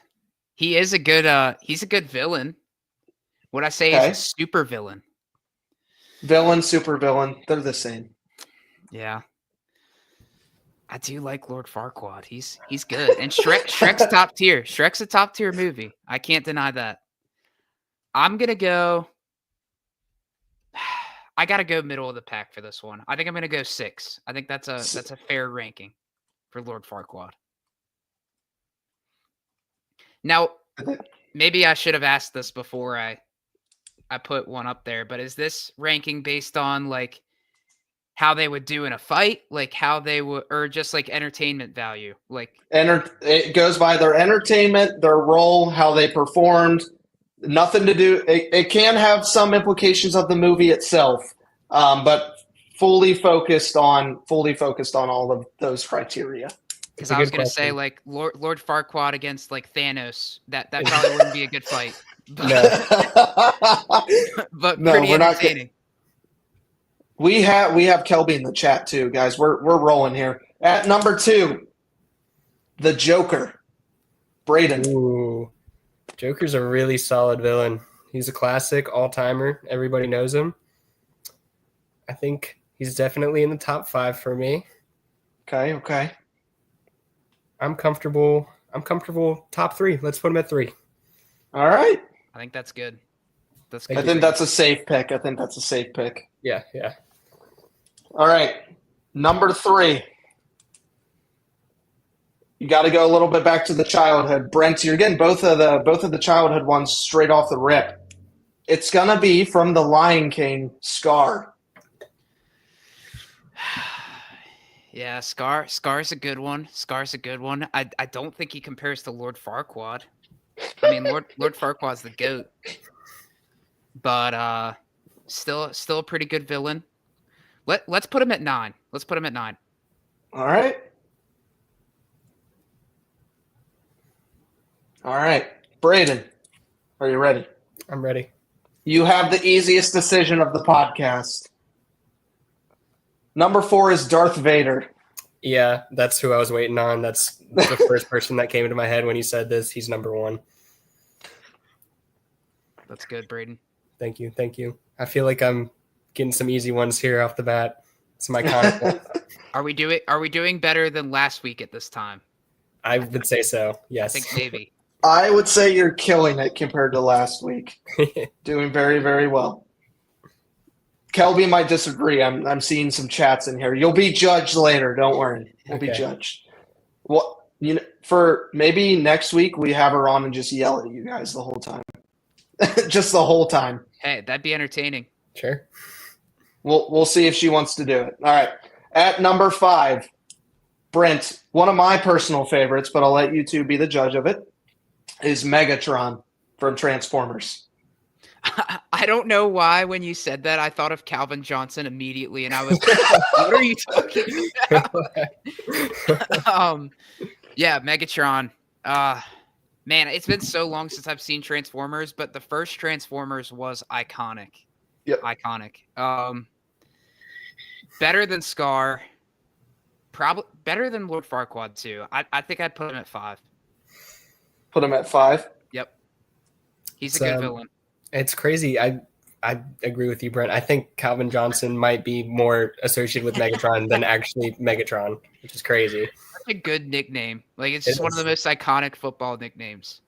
[SPEAKER 2] He is a good he's a good villain. What I say is a super villain.
[SPEAKER 1] Villain, super villain, they're the same.
[SPEAKER 2] Yeah. I do like Lord Farquaad. He's good. And Shrek's top tier. Shrek's a top tier movie. I can't deny that. I'm gonna go. I gotta go middle of the pack for this one. I think I'm gonna go 6. I think that's a fair ranking for Lord Farquaad. Now, maybe I should have asked this before I put one up there, but is this ranking based on like how they would do in a fight, like how they would, or just like entertainment value? Like
[SPEAKER 1] it goes by their entertainment, their role, how they performed. Nothing to do. It can have some implications of the movie itself, but fully focused on all of those criteria.
[SPEAKER 2] Because I was going to say, like, Lord Farquaad against, like, Thanos. That probably wouldn't be a good fight. But, but pretty entertaining.
[SPEAKER 1] We have Kelby in the chat, too, guys. We're rolling here. At number 2, the Joker. Braden.
[SPEAKER 3] Ooh. Joker's a really solid villain. He's a classic, all-timer. Everybody knows him. I think he's definitely in the top 5 for me.
[SPEAKER 1] Okay.
[SPEAKER 3] I'm comfortable top 3. Let's put him at 3.
[SPEAKER 1] All right.
[SPEAKER 2] I think that's good. That's
[SPEAKER 1] good. I think that's a safe pick.
[SPEAKER 3] Yeah.
[SPEAKER 1] All right. Number 3. You got to go a little bit back to the childhood. Brent, you're getting both of the childhood ones straight off the rip. It's going to be from The Lion King, Scar.
[SPEAKER 2] Yeah, Scar's a good one. I don't think he compares to Lord Farquaad. I mean, Lord Farquaad's the GOAT. But still a pretty good villain. Let's put him at 9.
[SPEAKER 1] All right. Braden, are you ready?
[SPEAKER 3] I'm ready.
[SPEAKER 1] You have the easiest decision of the podcast. Number 4 is Darth Vader.
[SPEAKER 3] Yeah, that's who I was waiting on. That's the first person that came into my head when you said this. He's number 1.
[SPEAKER 2] That's good, Braden.
[SPEAKER 3] Thank you. I feel like I'm getting some easy ones here off the bat. Some iconic ones.
[SPEAKER 2] Are we doing better than last week at this time?
[SPEAKER 3] I would say so.
[SPEAKER 2] I
[SPEAKER 3] Yes.
[SPEAKER 2] think maybe.
[SPEAKER 1] I would say you're killing it compared to last week. Doing very, very well. Kelby might disagree. I'm seeing some chats in here. You'll be judged later. Don't worry. We'll be judged. Well, for maybe next week we have her on and just yell at you guys the whole time. Just the whole time.
[SPEAKER 2] Hey, that'd be entertaining.
[SPEAKER 3] Sure.
[SPEAKER 1] We'll see if she wants to do it. All right. At number 5, Brent, one of my personal favorites, but I'll let you two be the judge of it, is Megatron from Transformers.
[SPEAKER 2] I don't know why when you said that I thought of Calvin Johnson immediately, and I was like, what are you talking about? Yeah, Megatron. Man, it's been so long since I've seen Transformers, but the first Transformers was iconic.
[SPEAKER 1] Yep.
[SPEAKER 2] Iconic. Better than Scar. Probably better than Lord Farquaad too. I think I'd put him at 5.
[SPEAKER 1] Put him at 5?
[SPEAKER 2] Yep. He's a good villain.
[SPEAKER 3] It's crazy. I agree with you, Brent. I think Calvin Johnson might be more associated with Megatron than actually Megatron, which is crazy.
[SPEAKER 2] That's a good nickname. Like, it's just one of the most iconic football nicknames.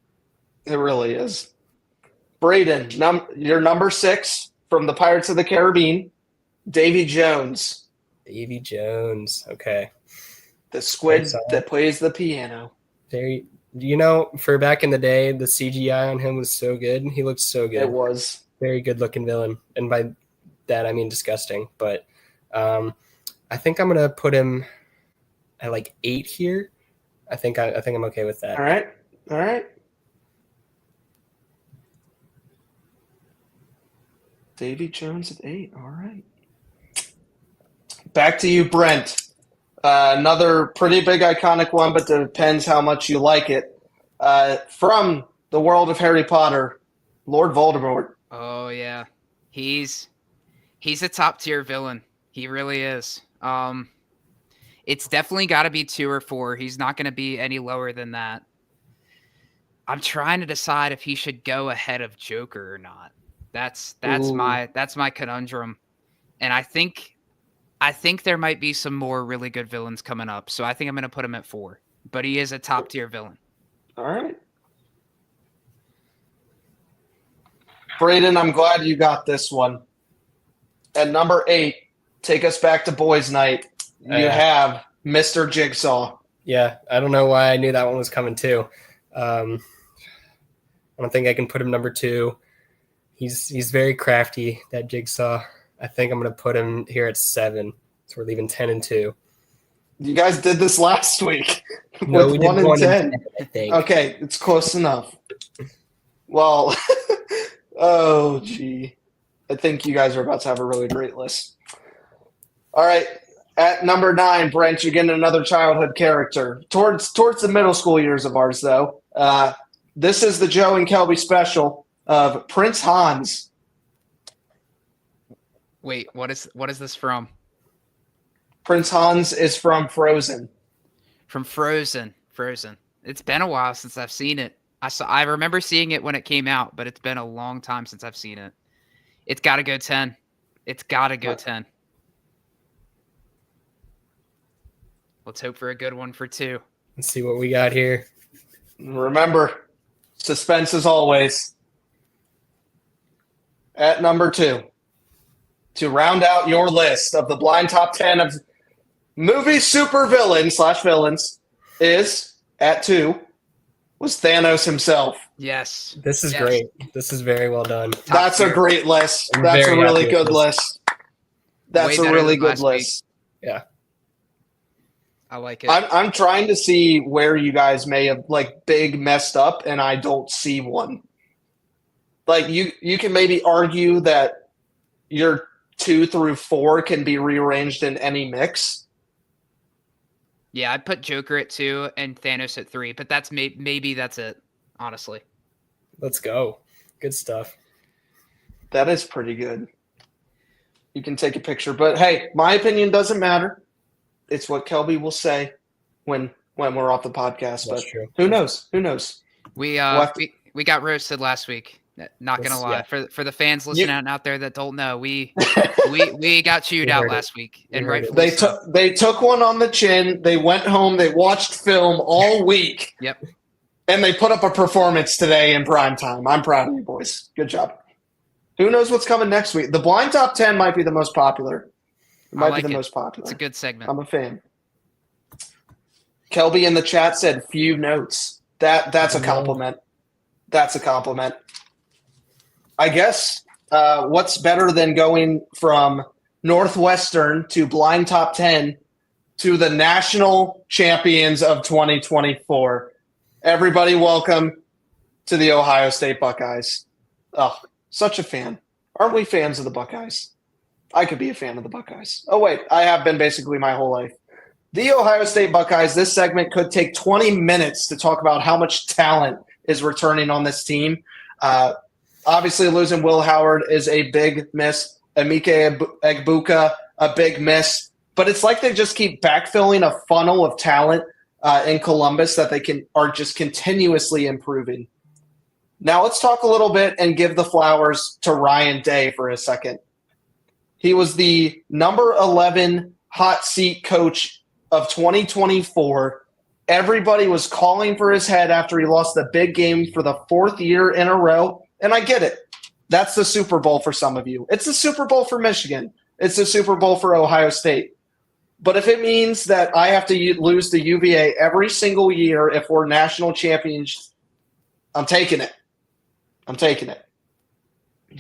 [SPEAKER 1] It really is. Braden, you're number 6 from the Pirates of the Caribbean, Davy Jones.
[SPEAKER 3] Davy Jones. Okay.
[SPEAKER 1] The squid that plays the piano.
[SPEAKER 3] For back in the day, the CGI on him was so good. He looked so good.
[SPEAKER 1] It was.
[SPEAKER 3] Very good looking villain. And by that, I mean disgusting. But I think I'm going to put him at like 8 here. I think I'm okay with that.
[SPEAKER 1] All right. Davy Jones at 8. All right. Back to you, Brent. Another pretty big iconic one, but depends how much you like it. From the world of Harry Potter, Lord Voldemort.
[SPEAKER 2] Oh yeah, he's a top tier villain. He really is. It's definitely got to be 2 or 4. He's not going to be any lower than that. I'm trying to decide if he should go ahead of Joker or not. That's my conundrum, and I think there might be some more really good villains coming up. So I think I'm going to put him at 4. But he is a top tier villain.
[SPEAKER 1] All right. Braden, I'm glad you got this one. At number 8, take us back to boys' night. You have Mr. Jigsaw.
[SPEAKER 3] Yeah, I don't know why I knew that one was coming too. I don't think I can put him number 2. He's very crafty, that Jigsaw. I think I'm going to put him here at 7. So we're leaving 10 and 2.
[SPEAKER 1] You guys did this last week
[SPEAKER 3] No,
[SPEAKER 1] with
[SPEAKER 3] we did
[SPEAKER 1] 1 and 10.
[SPEAKER 3] I think.
[SPEAKER 1] Okay, it's close enough. Well, oh, gee. I think you guys are about to have a really great list. All right. At number 9, Brent, you're getting another childhood character. Towards the middle school years of ours, though. This is the Joe and Kelby special of Prince Hans.
[SPEAKER 2] Wait, what is this from?
[SPEAKER 1] Prince Hans is from Frozen.
[SPEAKER 2] From Frozen. It's been a while since I've seen it. I remember seeing it when it came out, but it's been a long time since I've seen it. It's got to go 10. It's got to go 10. Let's hope for a good one for 2.
[SPEAKER 3] Let's see what we got here.
[SPEAKER 1] Remember, suspense as always. At number 2, to round out your list of the blind top 10 of movie supervillains/villains, is at 2 was Thanos himself.
[SPEAKER 2] Yes.
[SPEAKER 3] This is great. This is very well done.
[SPEAKER 1] That's a great list. That's a really good list. That's a really good list.
[SPEAKER 3] Yeah.
[SPEAKER 2] I like it.
[SPEAKER 1] I'm trying to see where you guys may have big messed up, and I don't see one. You can maybe argue that your 2 through 4 can be rearranged in any mix.
[SPEAKER 2] Yeah, I'd put Joker at 2 and Thanos at 3, but that's maybe that's it, honestly.
[SPEAKER 3] Let's go. Good stuff.
[SPEAKER 1] That is pretty good. You can take a picture. But, hey, my opinion doesn't matter. It's what Kelby will say when we're off the podcast.
[SPEAKER 3] That's
[SPEAKER 1] but
[SPEAKER 3] true.
[SPEAKER 1] Who knows? Who knows?
[SPEAKER 2] We got roasted last week. Not gonna lie, for the fans listening out there that don't know, we got chewed out last week, and rightfully so.
[SPEAKER 1] They took one on the chin. They went home. They watched film all week.
[SPEAKER 2] Yep.
[SPEAKER 1] And they put up a performance today in prime time. I'm proud of you boys. Good job. Who knows what's coming next week? The blind top 10 might be the most popular. It might be the most popular.
[SPEAKER 2] It's a good segment.
[SPEAKER 1] I'm a fan. Kelby in the chat said few notes. That's a compliment. That's a compliment. I guess what's better than going from Northwestern to blind top 10 to the national champions of 2024. Everybody welcome to the Ohio State Buckeyes. Oh, such a fan. Aren't we fans of the Buckeyes? I could be a fan of the Buckeyes. Oh, wait, I have been basically my whole life. The Ohio State Buckeyes, this segment could take 20 minutes to talk about how much talent is returning on this team. Obviously, losing Will Howard is a big miss. Emeka Egbuka, a big miss. But it's like they just keep backfilling a funnel of talent in Columbus that are just continuously improving. Now let's talk a little bit and give the flowers to Ryan Day for a second. He was the number 11 hot seat coach of 2024. Everybody was calling for his head after he lost the big game for the fourth year in a row. And I get it. That's the Super Bowl for some of you. It's the Super Bowl for Michigan. It's the Super Bowl for Ohio State. But if it means that I have to lose to UVA every single year if we're national champions, I'm taking it. I'm taking it.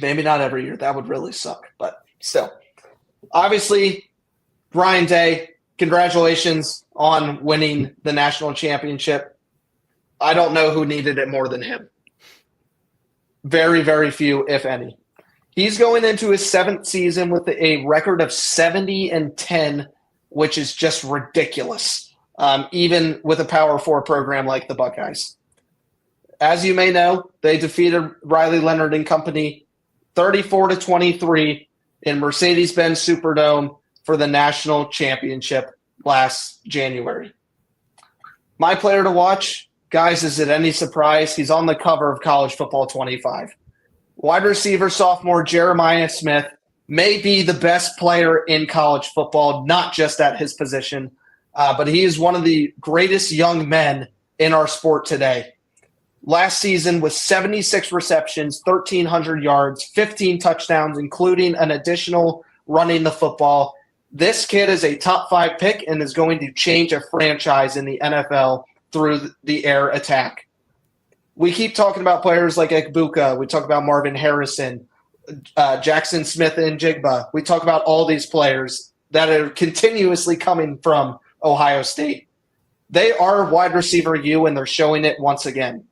[SPEAKER 1] Maybe not every year. That would really suck. But still. Obviously, Ryan Day, congratulations on winning the national championship. I don't know who needed it more than him. Very, very few, if any. He's going into his seventh season with a record of 70-10, which is just ridiculous, even with a Power 4 program like the Buckeyes. As you may know, they defeated Riley Leonard and company 34-23 in Mercedes-Benz Superdome for the national championship last January. My player to watch, guys, is it any surprise? He's on the cover of College Football 25. Wide receiver sophomore Jeremiah Smith may be the best player in college football, not just at his position, but he is one of the greatest young men in our sport today. Last season with 76 receptions, 1,300 yards, 15 touchdowns, including an additional running the football. This kid is a top 5 pick and is going to change a franchise in the NFL through the air attack. We keep talking about players like Egbuka. We talk about Marvin Harrison, Jackson Smith and Jigba. We talk about all these players that are continuously coming from Ohio State. They are wide receiver U, and they're showing it once again.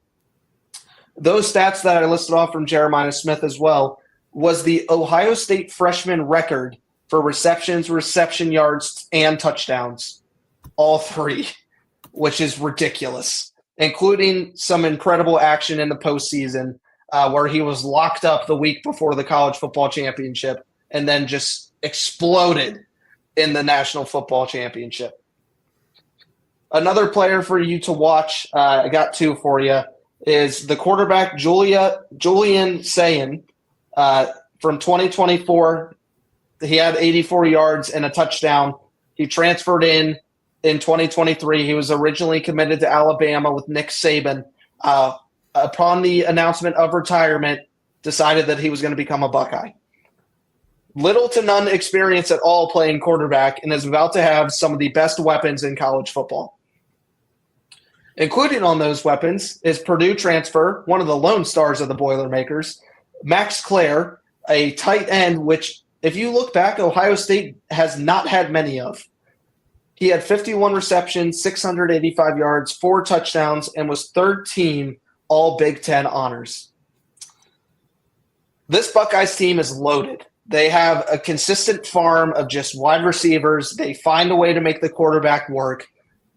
[SPEAKER 1] Those stats that I listed off from Jeremiah Smith as well was the Ohio State freshman record for receptions, reception yards, and touchdowns. All three, which is ridiculous, including some incredible action in the postseason where he was locked up the week before the college football championship and then just exploded in the national football championship. Another player for you to watch, I got two for you, is the quarterback Julian Sayin from 2024. He had 84 yards and a touchdown. He transferred in 2023. He was originally committed to Alabama with Nick Saban. Upon the announcement of retirement, decided that he was going to become a Buckeye. Little to none experience at all playing quarterback and is about to have some of the best weapons in college football. Including on those weapons is Purdue transfer, one of the lone stars of the Boilermakers, Max Clare, a tight end, which if you look back, Ohio State has not had many of. He had 51 receptions, 685 yards, 4 touchdowns, and was third team all Big Ten honors. This Buckeyes team is loaded. They have a consistent farm of just wide receivers. They find a way to make the quarterback work.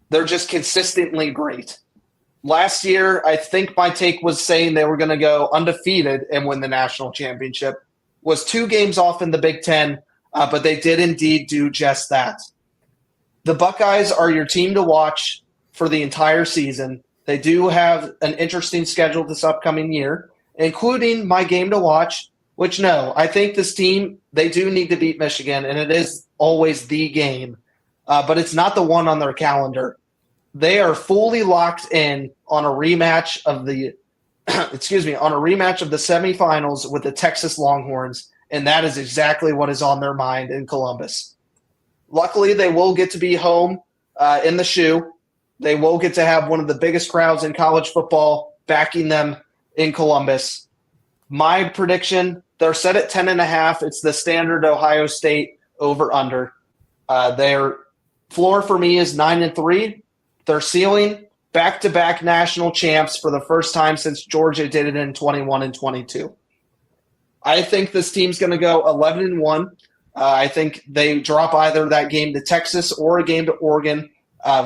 [SPEAKER 1] They're just consistently great. Last year, I think my take was saying they were going to go undefeated and win the national championship. was 2 games off in the Big Ten, but they did indeed do just that. The Buckeyes are your team to watch for the entire season. They do have an interesting schedule this upcoming year, including my game to watch, which no, I think this team, they do need to beat Michigan, and it is always the game, but it's not the one on their calendar. They are fully locked in on a rematch of the on a rematch of the semifinals with the Texas Longhorns, and that is exactly what is on their mind in Columbus. Luckily, they will get to be home in the shoe. They will get to have one of the biggest crowds in college football backing them in Columbus. My prediction, they're set at 10.5. It's the standard Ohio State over-under. Their floor for me is 9-3. Their ceiling, back-to-back national champs for the first time since Georgia did it in 21 and 22. I think this team's going to go 11-1. I think they drop either that game to Texas or a game to Oregon.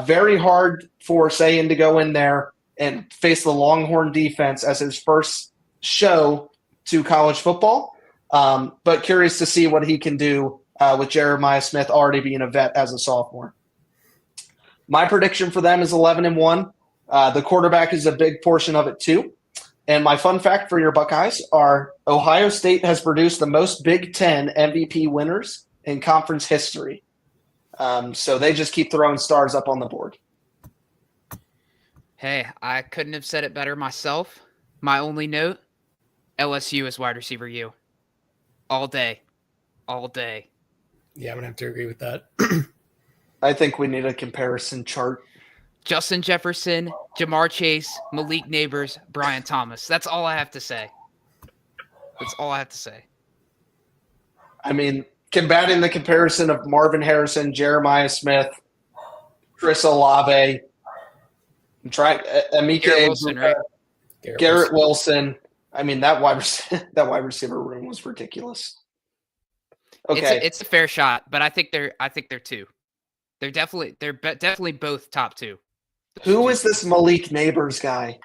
[SPEAKER 1] Very hard for Sayan to go in there and face the Longhorn defense as his first show to college football. But curious to see what he can do with Jeremiah Smith already being a vet as a sophomore. My prediction for them is 11-1. The quarterback is a big portion of it too. And my fun fact for your Buckeyes are Ohio State has produced the most Big Ten MVP winners in conference history. So they just keep throwing stars up on the board.
[SPEAKER 2] Hey, I couldn't have said it better myself. My only note, LSU is wide receiver U. All day. All day.
[SPEAKER 3] Yeah, I'm going to have to agree with that.
[SPEAKER 1] I think we need a comparison chart.
[SPEAKER 2] Justin Jefferson, Jamar Chase, Malik Neighbors, Brian Thomas. That's all I have to say. That's all I have to say.
[SPEAKER 1] I mean, combating the comparison of Marvin Harrison, Jeremiah Smith, Chris Olave, Amika
[SPEAKER 2] Garrett Wilson, right?
[SPEAKER 1] Garrett Wilson. I mean, that wide receiver room was ridiculous. Okay,
[SPEAKER 2] It's a fair shot, but I think they're two. They're definitely both top two.
[SPEAKER 1] Who is this Malik Neighbors guy?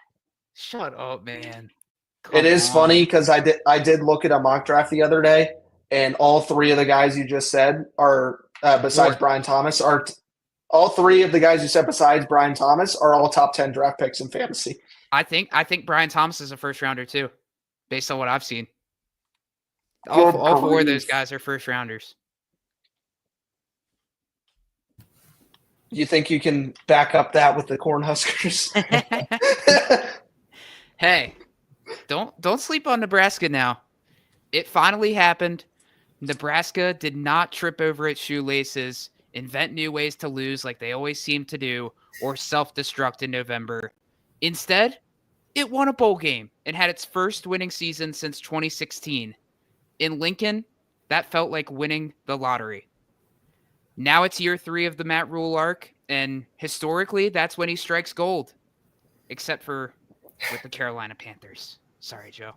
[SPEAKER 2] Shut up, man.
[SPEAKER 1] It is funny because I did look at a mock draft the other day, and all 3 of the guys you just said are besides Brian Thomas are all 3 of the guys you said besides Brian Thomas are all top 10 draft picks in fantasy.
[SPEAKER 2] I think Brian Thomas is a first rounder too, based on what I've seen.
[SPEAKER 1] Good
[SPEAKER 2] All 4 of those
[SPEAKER 1] grief.
[SPEAKER 2] guys are first rounders.
[SPEAKER 1] You think you can back up that with the Cornhuskers?
[SPEAKER 2] Hey, don't sleep on Nebraska now. It finally happened. Nebraska did not trip over its shoelaces, invent new ways to lose like they always seem to do, or self-destruct in November. Instead, it won a bowl game and had its first winning season since 2016. In Lincoln, that felt like winning the lottery. Now it's year 3 of the Matt Rule arc, and historically, that's when he strikes gold. Except for with the Carolina Panthers. Sorry, Joe.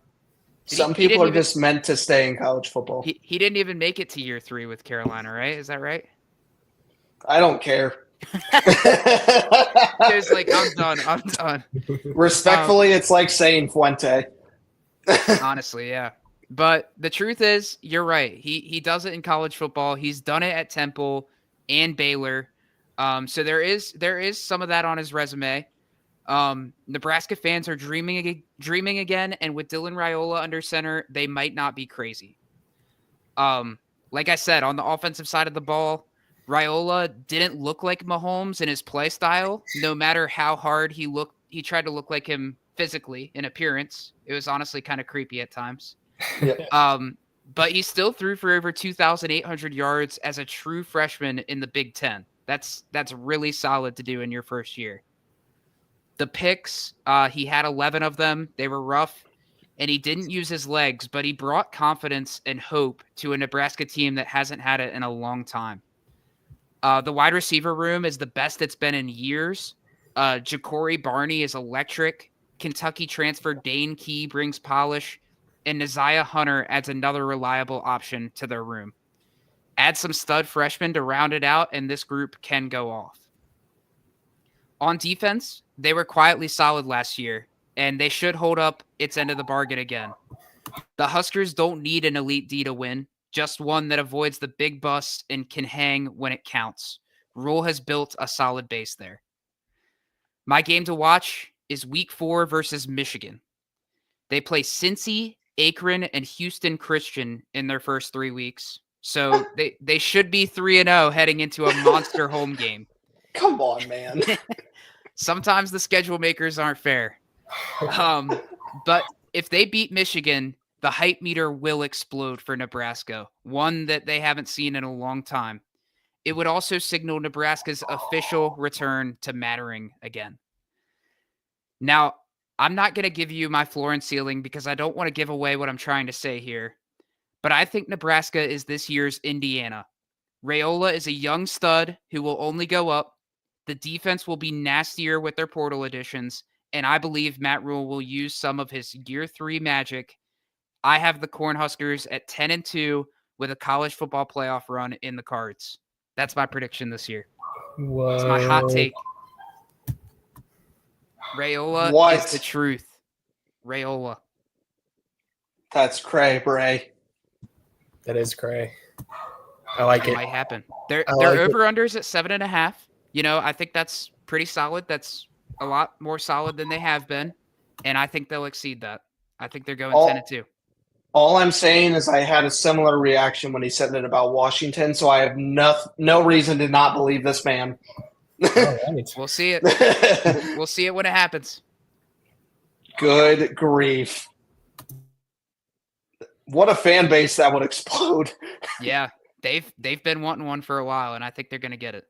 [SPEAKER 1] Some people are just meant to stay in college football.
[SPEAKER 2] He didn't even make it to year 3 with Carolina, right? Is that right?
[SPEAKER 1] I don't care.
[SPEAKER 2] It was like, I'm done.
[SPEAKER 1] Respectfully, it's like saying Fuente.
[SPEAKER 2] Honestly, yeah. But the truth is, you're right. He does it in college football. He's done it at Temple and Baylor. So there is some of that on his resume. Nebraska fans are dreaming again, and with Dylan Raiola under center, they might not be crazy. Like I said, on the offensive side of the ball, Raiola didn't look like Mahomes in his play style, no matter how hard he tried to look like him physically in appearance. It was honestly kind of creepy at times.
[SPEAKER 1] Yeah.
[SPEAKER 2] But he still threw for over 2,800 yards as a true freshman in the Big Ten. That's really solid to do in your first year. The picks, he had 11 of them. They were rough, and he didn't use his legs, but he brought confidence and hope to a Nebraska team that hasn't had it in a long time. The wide receiver room is the best it's been in years. Ja'Cory Barney is electric. Kentucky transfer Dane Key brings polish. And Neziah Hunter adds another reliable option to their room. Add some stud freshmen to round it out, and this group can go off. On defense, they were quietly solid last year, and they should hold up its end of the bargain again. The Huskers don't need an Elite D to win, just one that avoids the big bus and can hang when it counts. Rule has built a solid base there. My game to watch is Week 4 versus Michigan. They play Cincy, Akron, and Houston Christian in their first 3 weeks. So they should be 3-0 heading into a monster home game.
[SPEAKER 1] Come on, man.
[SPEAKER 2] Sometimes the schedule makers aren't fair. But if they beat Michigan, the hype meter will explode for Nebraska, one that they haven't seen in a long time. It would also signal Nebraska's official return to mattering again. Now, I'm not going to give you my floor and ceiling because I don't want to give away what I'm trying to say here. But I think Nebraska is this year's Indiana. Raiola is a young stud who will only go up. The defense will be nastier with their portal additions, and I believe Matt Rule will use some of his year 3 magic. I have the Cornhuskers at 10-2 with a college football playoff run in the cards. That's my prediction this year.
[SPEAKER 3] Whoa.
[SPEAKER 2] It's my hot take. Raiola is the truth. Raiola.
[SPEAKER 1] That's cray, Bray.
[SPEAKER 3] That is cray. I like it.
[SPEAKER 2] Might happen. Their over-unders at 7.5. You know, I think that's pretty solid. That's a lot more solid than they have been. And I think they'll exceed that. I think they're going 10-2.
[SPEAKER 1] All I'm saying is I had a similar reaction when he said it about Washington, so I have no reason to not believe this man.
[SPEAKER 3] Right.
[SPEAKER 2] We'll see it. We'll see it when it happens.
[SPEAKER 1] Good grief. What a fan base that would explode.
[SPEAKER 2] Yeah, they've been wanting one for a while, and I think they're going to get it.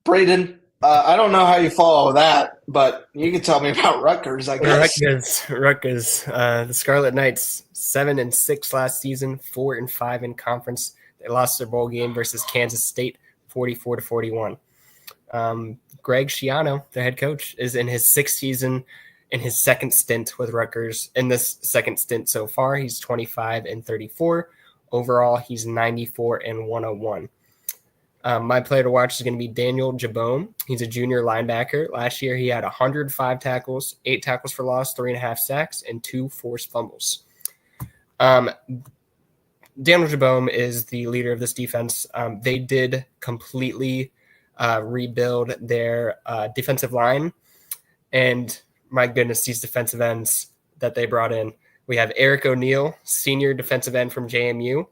[SPEAKER 1] Braden, I don't know how you follow that, but you can tell me about Rutgers, I guess.
[SPEAKER 3] Rutgers. The Scarlet Knights, 7-6 last season, 4-5 in conference. They lost their bowl game versus Kansas State, 44-41. Greg Schiano, their head coach, is in his 6th season in his second stint with Rutgers. In this second stint so far, he's 25-34. Overall, he's 94-101. My player to watch is going to be Daniel Jabome. He's a junior linebacker. Last year, he had 105 tackles, 8 tackles for loss, 3.5 sacks, and 2 forced fumbles. Daniel Jabome is the leader of this defense. They did completely rebuild their defensive line. And my goodness, these defensive ends that they brought in. We have Eric O'Neill, senior defensive end from JMU,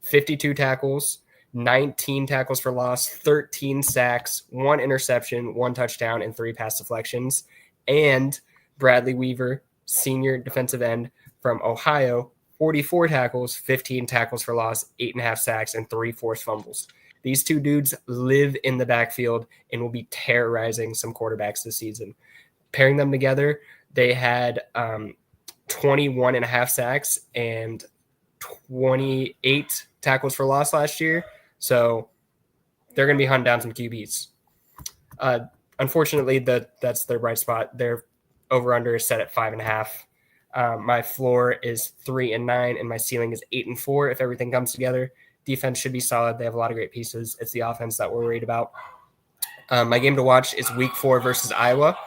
[SPEAKER 3] 52 tackles, 19 tackles for loss, 13 sacks, 1 interception, 1 touchdown, and 3 pass deflections. And Bradley Weaver, senior defensive end from Ohio, 44 tackles, 15 tackles for loss, 8.5 sacks, and 3 forced fumbles. These 2 dudes live in the backfield and will be terrorizing some quarterbacks this season. Pairing them together, they had 21.5 sacks and 28 tackles for loss last year. So they're going to be hunting down some QBs. Unfortunately, that's their bright spot. Their over-under is set at 5.5. My floor is 3-9, and my ceiling is 8-4 if everything comes together. Defense should be solid. They have a lot of great pieces. It's the offense that we're worried about. My game to watch is Week 4 versus Iowa.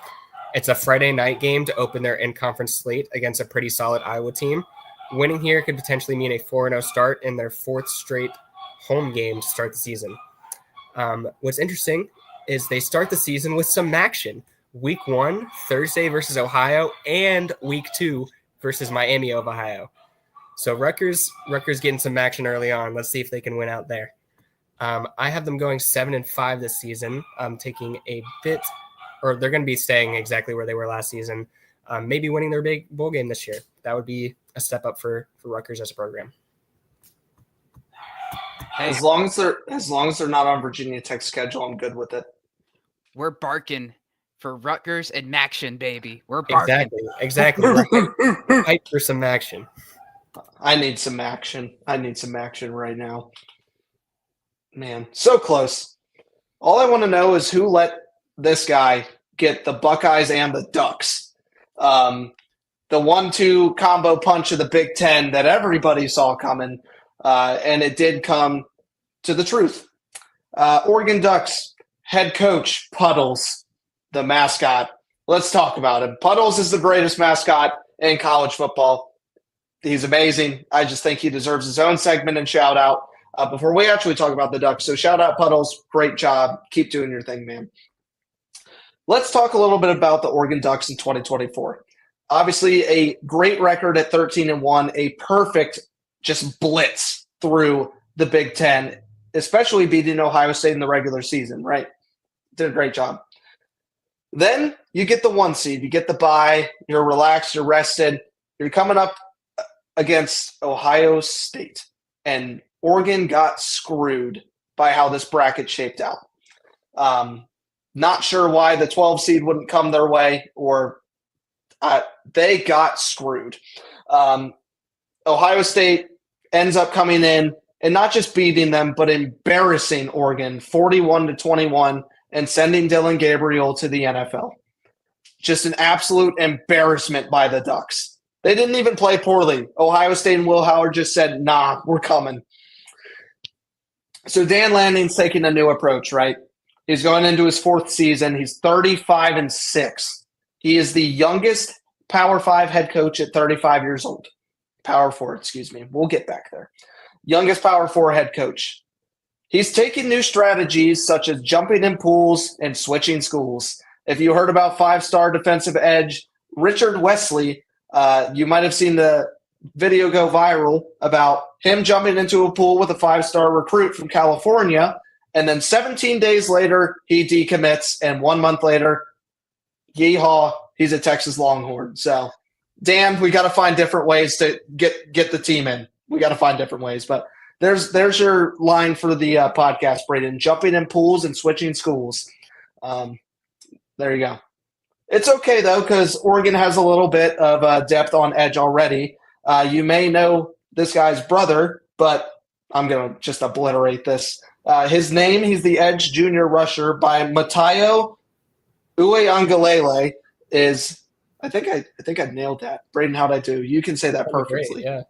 [SPEAKER 3] It's a Friday night game to open their in-conference slate against a pretty solid Iowa team. Winning here could potentially mean a 4-0 start in their 4th straight home game to start the season. What's interesting is they start the season with some action. Week 1, Thursday versus Ohio, and Week 2 versus Miami of Ohio. So Rutgers getting some action early on. Let's see if they can win out there. I have them going 7-5 this season. Taking a bit, or they're going to be staying exactly where they were last season. Maybe winning their big bowl game this year. That would be a step up for Rutgers as a program.
[SPEAKER 2] Hey,
[SPEAKER 1] As long as they're not on Virginia Tech's schedule, I'm good with it.
[SPEAKER 2] we're barking for Rutgers and Maction, baby. We're barking.
[SPEAKER 3] Exactly. We're hyped for some action.
[SPEAKER 1] I need some action. Right now. Man, so close. All I want to know is who let this guy get the Buckeyes and the Ducks. The 1-2 combo punch of the Big Ten that everybody saw coming, and it did come to the truth. Oregon Ducks head coach Puddles, the mascot. Let's talk about him. Puddles is the greatest mascot in college football. He's amazing. I just think he deserves his own segment and shout out before we actually talk about the Ducks. So shout out Puddles. Great job. Keep doing your thing, man. Let's talk a little bit about the Oregon Ducks in 2024. Obviously, a great record at 13-1, a perfect just blitz through the Big Ten, especially beating Ohio State in the regular season, right? Did a great job. Then you get the 1 seed. You get the bye. You're relaxed. You're rested. You're coming up against Ohio State. And Oregon got screwed by how this bracket shaped out. Not sure why the 12 seed wouldn't come their way, or they got screwed. Ohio State ends up coming in and not just beating them, but embarrassing Oregon 41-21 and sending Dylan Gabriel to the NFL. Just an absolute embarrassment by the Ducks. They didn't even play poorly. Ohio State and Will Howard just said, nah, we're coming. So Dan Lanning's taking a new approach, right? He's going into his 4th season. He's 35-6. He is the youngest Power 5 head coach at 35 years old. Power 4, excuse me. We'll get back there. Youngest Power 4 head coach. He's taking new strategies such as jumping in pools and switching schools. If you heard about 5-star defensive edge Richard Wesley, you might have seen the video go viral about him jumping into a pool with a 5-star recruit from California, and then 17 days later, he decommits, and 1 month later, yeehaw, he's a Texas Longhorn. So, Dan, we got to find different ways to get the team in. We got to find different ways. But there's your line for the podcast, Braden. Jumping in pools and switching schools. There you go. It's okay, though, because Oregon has a little bit of depth on edge already. You may know this guy's brother, but I'm going to just obliterate this. His name, he's the edge junior rusher by Matayo Ueangalele is – I think I nailed that. Braden, how'd I do? You can say that perfectly.
[SPEAKER 3] Great, yeah.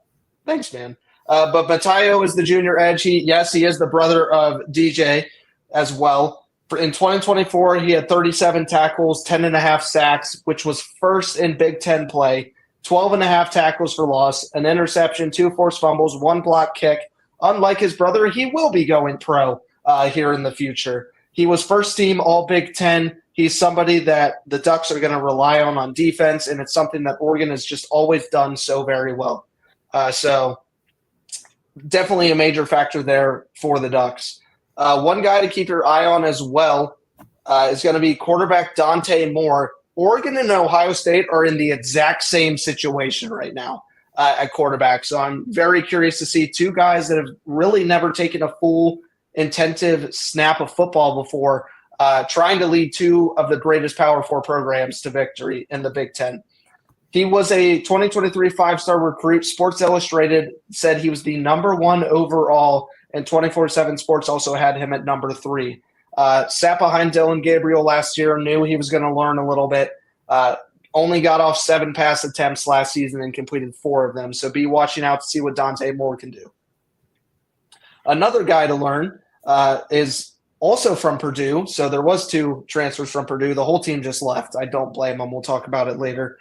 [SPEAKER 1] Thanks, man. But Matayo is the junior edge. He is the brother of DJ as well. In 2024, he had 37 tackles, 10.5 sacks, which was first in Big Ten play, 12.5 tackles for loss, an interception, 2 forced fumbles, 1 block kick. Unlike his brother, he will be going pro here in the future. He was first team All Big Ten. He's somebody that the Ducks are going to rely on defense, and it's something that Oregon has just always done so very well. So definitely a major factor there for the Ducks. One guy to keep your eye on as well is going to be quarterback Dante Moore. Oregon and Ohio State are in the exact same situation right now at quarterback. So I'm very curious to see 2 guys that have really never taken a full intensive snap of football before trying to lead 2 of the greatest Power 4 programs to victory in the Big Ten. He was a 2023 5-star recruit. Sports Illustrated said he was the number 1 overall, and 24/7 Sports also had him at number 3. Sat behind Dylan Gabriel last year, knew he was going to learn a little bit. Only got off 7 pass attempts last season and completed 4 of them. So be watching out to see what Dante Moore can do. Another guy to learn is also from Purdue. So there was 2 transfers from Purdue. The whole team just left. I don't blame them. We'll talk about it later.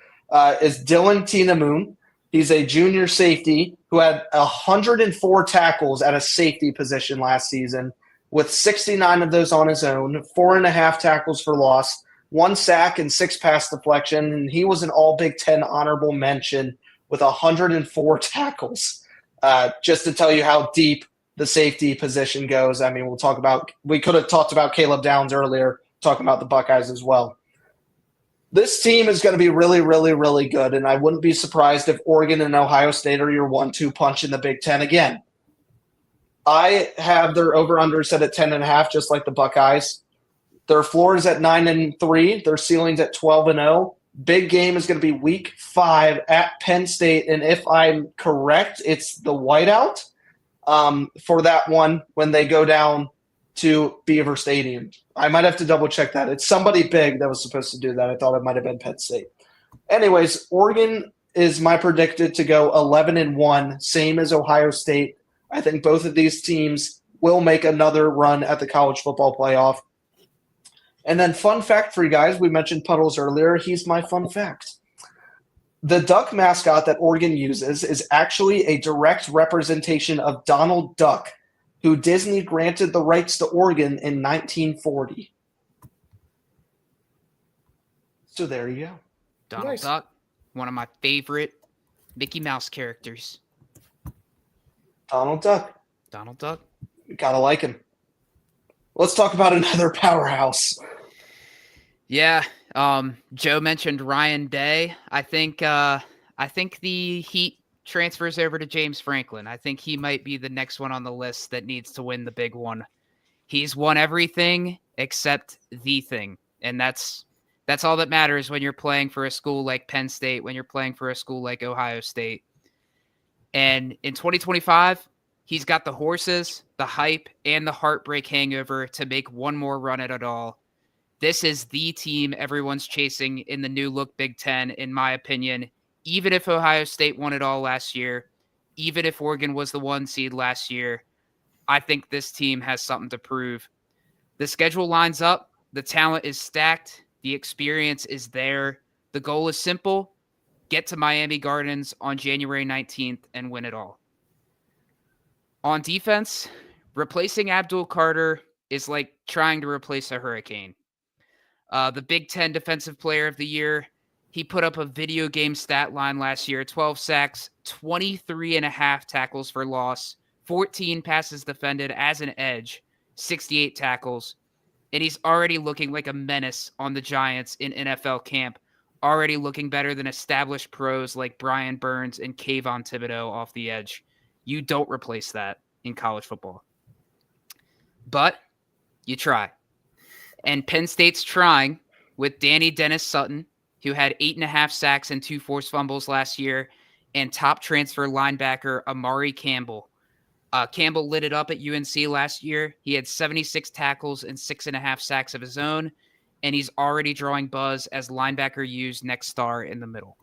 [SPEAKER 1] Is Dylan Tinamoon. He's a junior safety who had 104 tackles at a safety position last season, with 69 of those on his own, 4.5 tackles for loss, 1 sack and 6 pass deflection, and he was an all Big Ten honorable mention with 104 tackles. Just to tell you how deep the safety position goes. I mean, we could have talked about Caleb Downs earlier, talking about the Buckeyes as well. This team is going to be really, really, really good, and I wouldn't be surprised if Oregon and Ohio State are your 1-2 punch in the Big Ten again. I have their over-under set at 10.5, just like the Buckeyes. Their floor is at 9-3. Their ceiling's at 12-0. Big game is going to be Week 5 at Penn State, and if I'm correct, it's the whiteout for that one when they go down to Beaver Stadium. I might have to double-check that. It's somebody big that was supposed to do that. I thought it might have been Penn State. Anyways, Oregon is my predicted to go 11-1, same as Ohio State. I think both of these teams will make another run at the college football playoff. And then fun fact for you guys, we mentioned Puddles earlier. He's my fun fact. The duck mascot that Oregon uses is actually a direct representation of Donald Duck, who Disney granted the rights to Oregon in 1940. So there you go.
[SPEAKER 2] Donald Duck, one of my favorite Mickey Mouse characters.
[SPEAKER 1] Donald Duck.
[SPEAKER 2] Donald Duck.
[SPEAKER 1] Gotta like him. Let's talk about another powerhouse.
[SPEAKER 2] Yeah. Joe mentioned Ryan Day. I think the Heat transfers over to James Franklin. I think he might be the next one on the list that needs to win the big one. He's won everything except the thing. And that's all that matters when you're playing for a school like Penn State, when you're playing for a school like Ohio State. And in 2025, he's got the horses, the hype, and the heartbreak hangover to make one more run at it all. This is the team everyone's chasing in the new look Big Ten, in my opinion. Even if Ohio State won it all last year, even if Oregon was the 1 seed last year, I think this team has something to prove. The schedule lines up. The talent is stacked. The experience is there. The goal is simple. Get to Miami Gardens on January 19th and win it all. On defense, replacing Abdul Carter is like trying to replace a hurricane. The Big Ten Defensive Player of the Year, he put up a video game stat line last year, 12 sacks, 23 and a half tackles for loss, 14 passes defended as an edge, 68 tackles, and he's already looking like a menace on the Giants in NFL camp, already looking better than established pros like Brian Burns and Kayvon Thibodeau off the edge. You don't replace that in college football. But you try. And Penn State's trying with Danny Dennis Sutton, who had 8.5 sacks and 2 forced fumbles last year, and top transfer linebacker Amari Campbell. Campbell lit it up at UNC last year. He had 76 tackles and 6.5 sacks of his own, and he's already drawing buzz as linebacker used next star in the middle.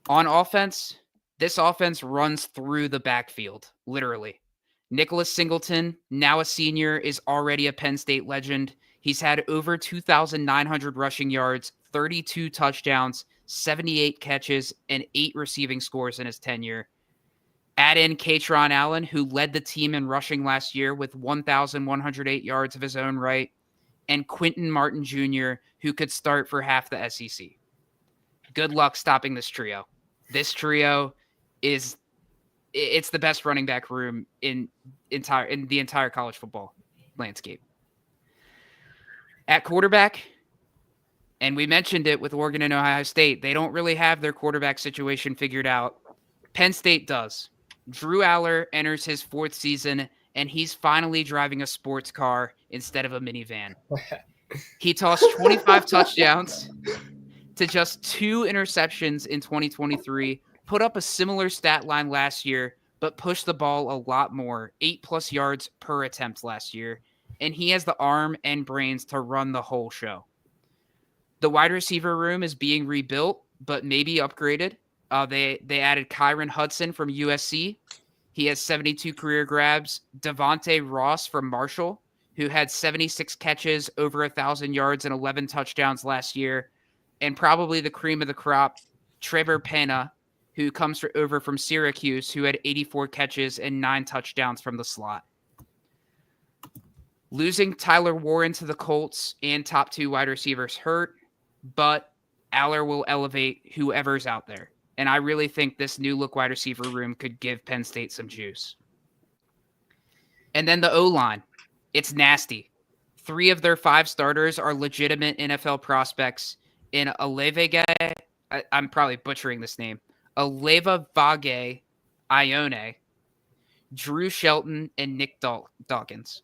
[SPEAKER 2] On offense, this offense runs through the backfield, literally. Nicholas Singleton, now a senior, is already a Penn State legend. He's had over 2,900 rushing yards, 32 touchdowns, 78 catches, and 8 receiving scores in his tenure. Add in Katron Allen, who led the team in rushing last year with 1,108 yards of his own right, and Quentin Martin Jr., who could start for half the SEC. Good luck stopping this trio. This trio it's the best running back room in the entire college football landscape. At quarterback, and we mentioned it with Oregon and Ohio State, they don't really have their quarterback situation figured out. Penn State does. Drew Allar enters his 4th season, and he's finally driving a sports car instead of a minivan. He tossed 25 touchdowns to just 2 interceptions in 2023, put up a similar stat line last year, but pushed the ball a lot more, 8+ yards per attempt last year, and he has the arm and brains to run the whole show. The wide receiver room is being rebuilt, but maybe upgraded. They added Kyron Hudson from USC. He has 72 career grabs. Devontae Ross from Marshall, who had 76 catches, over 1,000 yards, and 11 touchdowns last year. And probably the cream of the crop, Trevor Penna, who comes over from Syracuse, who had 84 catches and 9 touchdowns from the slot. Losing Tyler Warren to the Colts and top 2 wide receivers hurt, but Allar will elevate whoever's out there. And I really think this new look wide receiver room could give Penn State some juice. And then the O-line. It's nasty. 3 of their 5 starters are legitimate NFL prospects in I'm probably butchering this name. Alevavage Ione, Drew Shelton, and Nick Dawkins.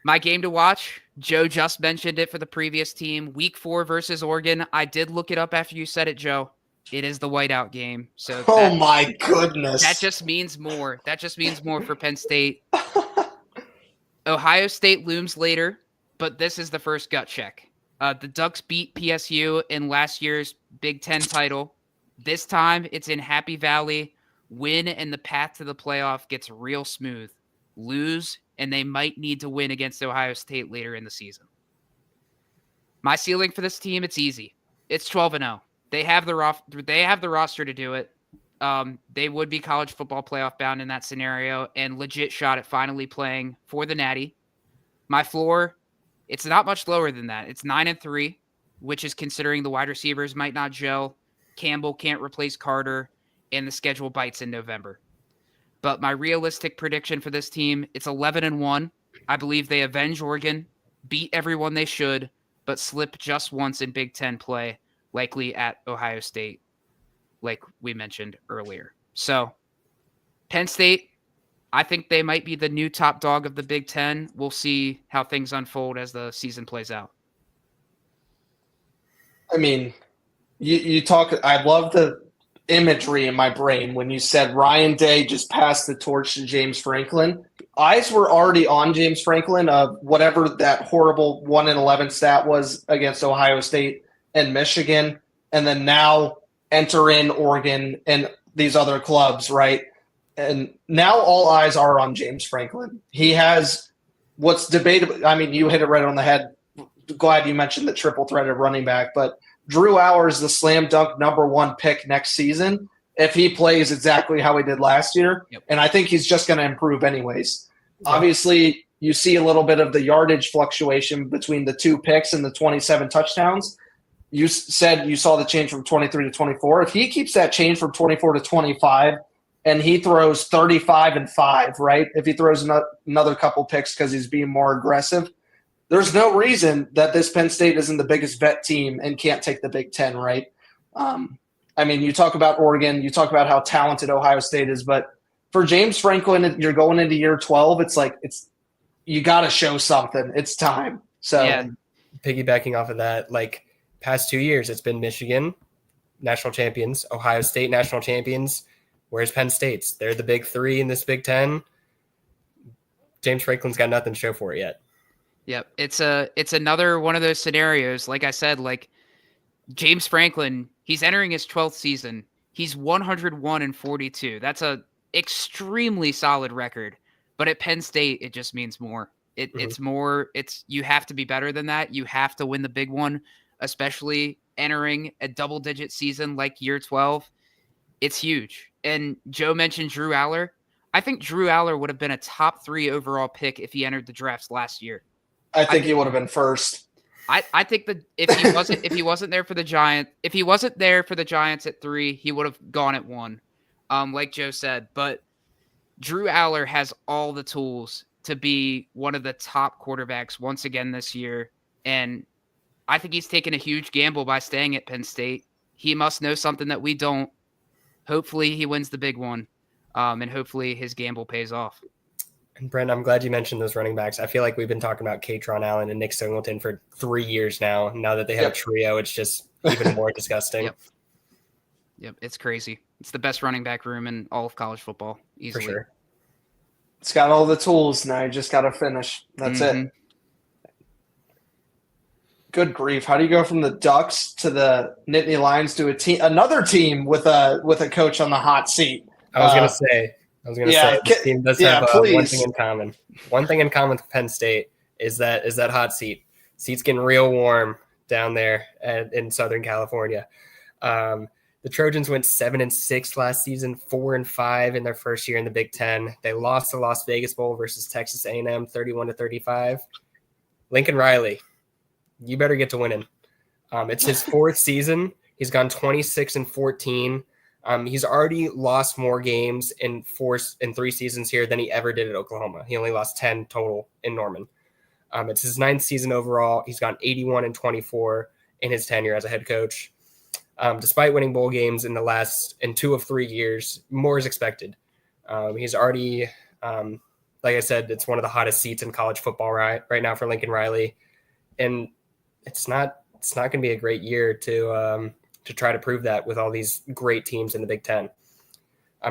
[SPEAKER 2] My game to watch, Joe just mentioned it for the previous team. Week 4 versus Oregon. I did look it up after you said it, Joe. It is the whiteout game. So
[SPEAKER 1] My goodness.
[SPEAKER 2] That just means more. That just means more for Penn State. Ohio State looms later, but this is the first gut check. The Ducks beat PSU in last year's Big Ten title. This time, it's in Happy Valley. Win, and the path to the playoff gets real smooth. Lose, and they might need to win against Ohio State later in the season. My ceiling for this team, it's easy. It's 12-0. They have the roster to do it. They would be college football playoff bound in that scenario and legit shot at finally playing for the Natty. My floor, it's not much lower than that. It's 9-3, which is considering the wide receivers might not gel. Campbell can't replace Carter, and the schedule bites in November. But my realistic prediction for this team, it's 11-1. I believe they avenge Oregon, beat everyone they should, but slip just once in Big Ten play, likely at Ohio State, like we mentioned earlier. So, Penn State, I think they might be the new top dog of the Big Ten. We'll see how things unfold as the season plays out.
[SPEAKER 1] I mean, you talk. I love the imagery in my brain when you said Ryan Day just passed the torch to James Franklin. Eyes were already on James Franklin of whatever that horrible 1-11 stat was against Ohio State and Michigan, and then now enter in Oregon and these other clubs, right? And now all eyes are on James Franklin. He has what's debatable. I mean, you hit it right on the head. Glad you mentioned the triple threat of running back, but Drew Allar is the slam dunk #1 pick next season if he plays exactly how he did last year.
[SPEAKER 2] Yep.
[SPEAKER 1] And I think he's just going to improve anyways. Obviously, you see a little bit of the yardage fluctuation between the 2 picks and the 27 touchdowns. You said you saw the change from 23 to 24. If he keeps that change from 24 to 25 and he throws 35-5, right? If he throws another couple picks because he's being more aggressive, there's no reason that this Penn State isn't the biggest vet team and can't take the Big Ten, right? I mean, you talk about Oregon, you talk about how talented Ohio State is, but for James Franklin, you're going into year 12. It's like you got to show something. It's time. So,
[SPEAKER 2] yeah.
[SPEAKER 3] Piggybacking off of that, like past 2 years, it's been Michigan, national champions, Ohio State, national champions. Where's Penn State's? They're the big 3 in this Big Ten. James Franklin's got nothing to show for it yet.
[SPEAKER 2] Yep. It's another one of those scenarios. Like I said, like James Franklin, he's entering his 12th season. He's 101-42. That's a extremely solid record. But at Penn State, it just means more. It's more. You have to be better than that. You have to win the big one, especially entering a double-digit season like year 12. It's huge. And Joe mentioned Drew Allar. I think Drew Allar would have been a top 3 overall pick if he entered the drafts last year.
[SPEAKER 1] I think he would have been first.
[SPEAKER 2] I think that if he wasn't there for the Giants at 3, he would have gone at 1. Like Joe said, but Drew Allar has all the tools to be one of the top quarterbacks once again this year, and I think he's taken a huge gamble by staying at Penn State. He must know something that we don't. Hopefully he wins the big one, and hopefully his gamble pays off.
[SPEAKER 3] And Brent, I'm glad you mentioned those running backs. I feel like we've been talking about Katron Allen and Nick Singleton for 3 years now. Now that they have a trio, it's just even more disgusting.
[SPEAKER 2] Yep, it's crazy. It's the best running back room in all of college football, easily.
[SPEAKER 3] For sure.
[SPEAKER 1] It's got all the tools. Now you just got to finish. That's it. Good grief! How do you go from the Ducks to the Nittany Lions to another team with a coach on the hot seat?
[SPEAKER 3] I was going to say this team does have one thing in common. One thing in common with Penn State is that hot seat. Seat's getting real warm down there in Southern California. The Trojans went 7-6 last season, 4-5 in their first year in the Big Ten. They lost the Las Vegas Bowl versus Texas A&M, 31-35. Lincoln Riley, you better get to winning. It's his 4th season. He's gone 26-14. He's already lost more games in 3 seasons here than he ever did at Oklahoma. He only lost 10 total in Norman. It's his 9th season overall. He's gone 81-24 in his tenure as a head coach. Despite winning bowl games in 2 of 3 years, more is expected. He's already, like I said, it's one of the hottest seats in college football right now for Lincoln Riley, and it's not going to be a great year to try to prove that with all these great teams in the Big Ten.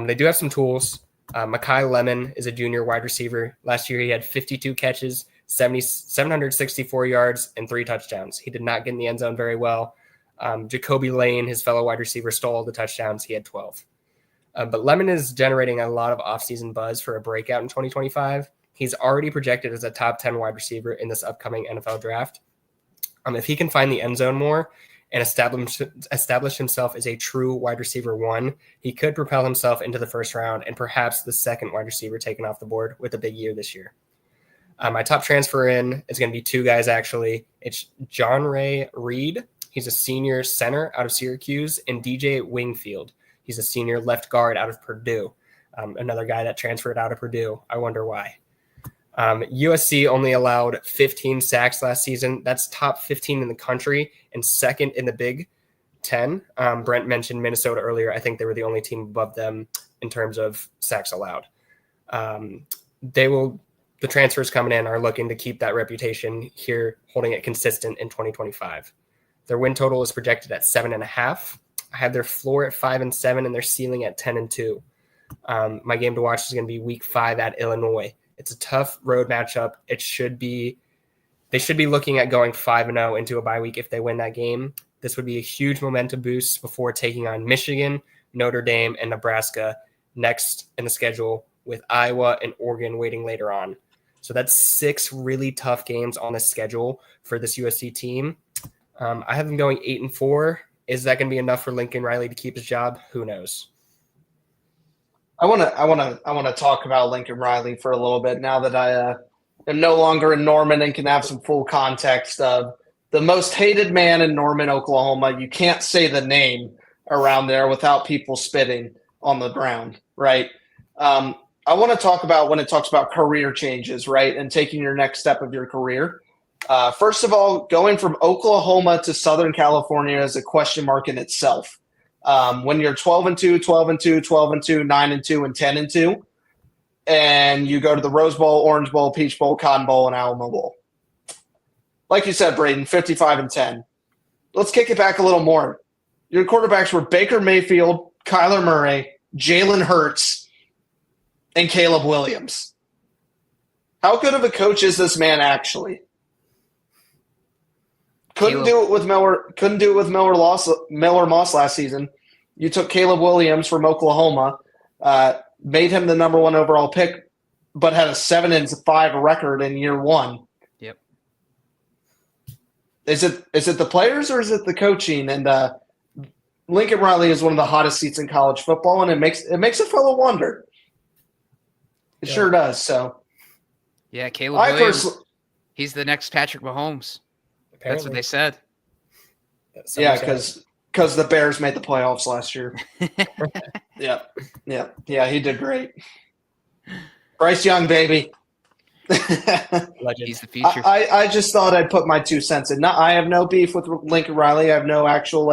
[SPEAKER 3] They do have some tools. Mekhi Lemon is a junior wide receiver. Last year he had 52 catches, 764 yards, and 3 touchdowns. He did not get in the end zone very well. Jacoby Lane, his fellow wide receiver, stole all the touchdowns. He had 12. But Lemon is generating a lot of offseason buzz for a breakout in 2025. He's already projected as a top 10 wide receiver in this upcoming NFL draft. If he can find the end zone more and establish himself as a true wide receiver 1, he could propel himself into the first round and perhaps the second wide receiver taken off the board with a big year this year. My top transfer in is going to be 2 guys, actually. It's John Ray Reed. He's a senior center out of Syracuse, and DJ Wingfield. He's a senior left guard out of Purdue. Another guy that transferred out of Purdue. I wonder why. USC only allowed 15 sacks last season. That's top 15 in the country and second in the Big Ten. Brent mentioned Minnesota earlier. I think they were the only team above them in terms of sacks allowed. The transfers coming in are looking to keep that reputation here, holding it consistent in 2025. Their win total is projected at 7.5. I have their floor at 5-7 and their ceiling at 10-2. My game to watch is going to be Week 5 at Illinois. It's a tough road matchup. They should be looking at going 5-0 into a bye week if they win that game. This would be a huge momentum boost before taking on Michigan, Notre Dame, and Nebraska next in the schedule, with Iowa and Oregon waiting later on. So that's 6 really tough games on the schedule for this USC team. I have them going 8-4. Is that going to be enough for Lincoln Riley to keep his job? Who knows?
[SPEAKER 1] I want to talk about Lincoln Riley for a little bit now that I am no longer in Norman and can have some full context of the most hated man in Norman, Oklahoma. You can't say the name around there without people spitting on the ground, right? I want to talk about when it talks about career changes, right, and taking your next step of your career. First of all, going from Oklahoma to Southern California is a question mark in itself. When you're 12-2, 12-2, 12-2, 9-2, and 10-2, and you go to the Rose Bowl, Orange Bowl, Peach Bowl, Cotton Bowl, and Alamo Bowl. Like you said, Braden, 55-10. Let's kick it back a little more. Your quarterbacks were Baker Mayfield, Kyler Murray, Jalen Hurts, and Caleb Williams. How good of a coach is this man actually? Couldn't do it with Miller Moss last season. You took Caleb Williams from Oklahoma, made him the number 1 overall pick, but had a 7-5 record in year 1.
[SPEAKER 2] Yep.
[SPEAKER 1] Is it the players or is it the coaching? And Lincoln Riley is one of the hottest seats in college football, and it makes a fellow wonder. It sure does. So,
[SPEAKER 2] yeah, Caleb Williams. He's the next Patrick Mahomes. Apparently. That's what they said.
[SPEAKER 1] Yeah, because the Bears made the playoffs last year. Yeah, he did great. Bryce Young, baby.
[SPEAKER 2] He's the future.
[SPEAKER 1] I just thought I'd put my 2 cents in. I have no beef with Lincoln Riley. I have no actual,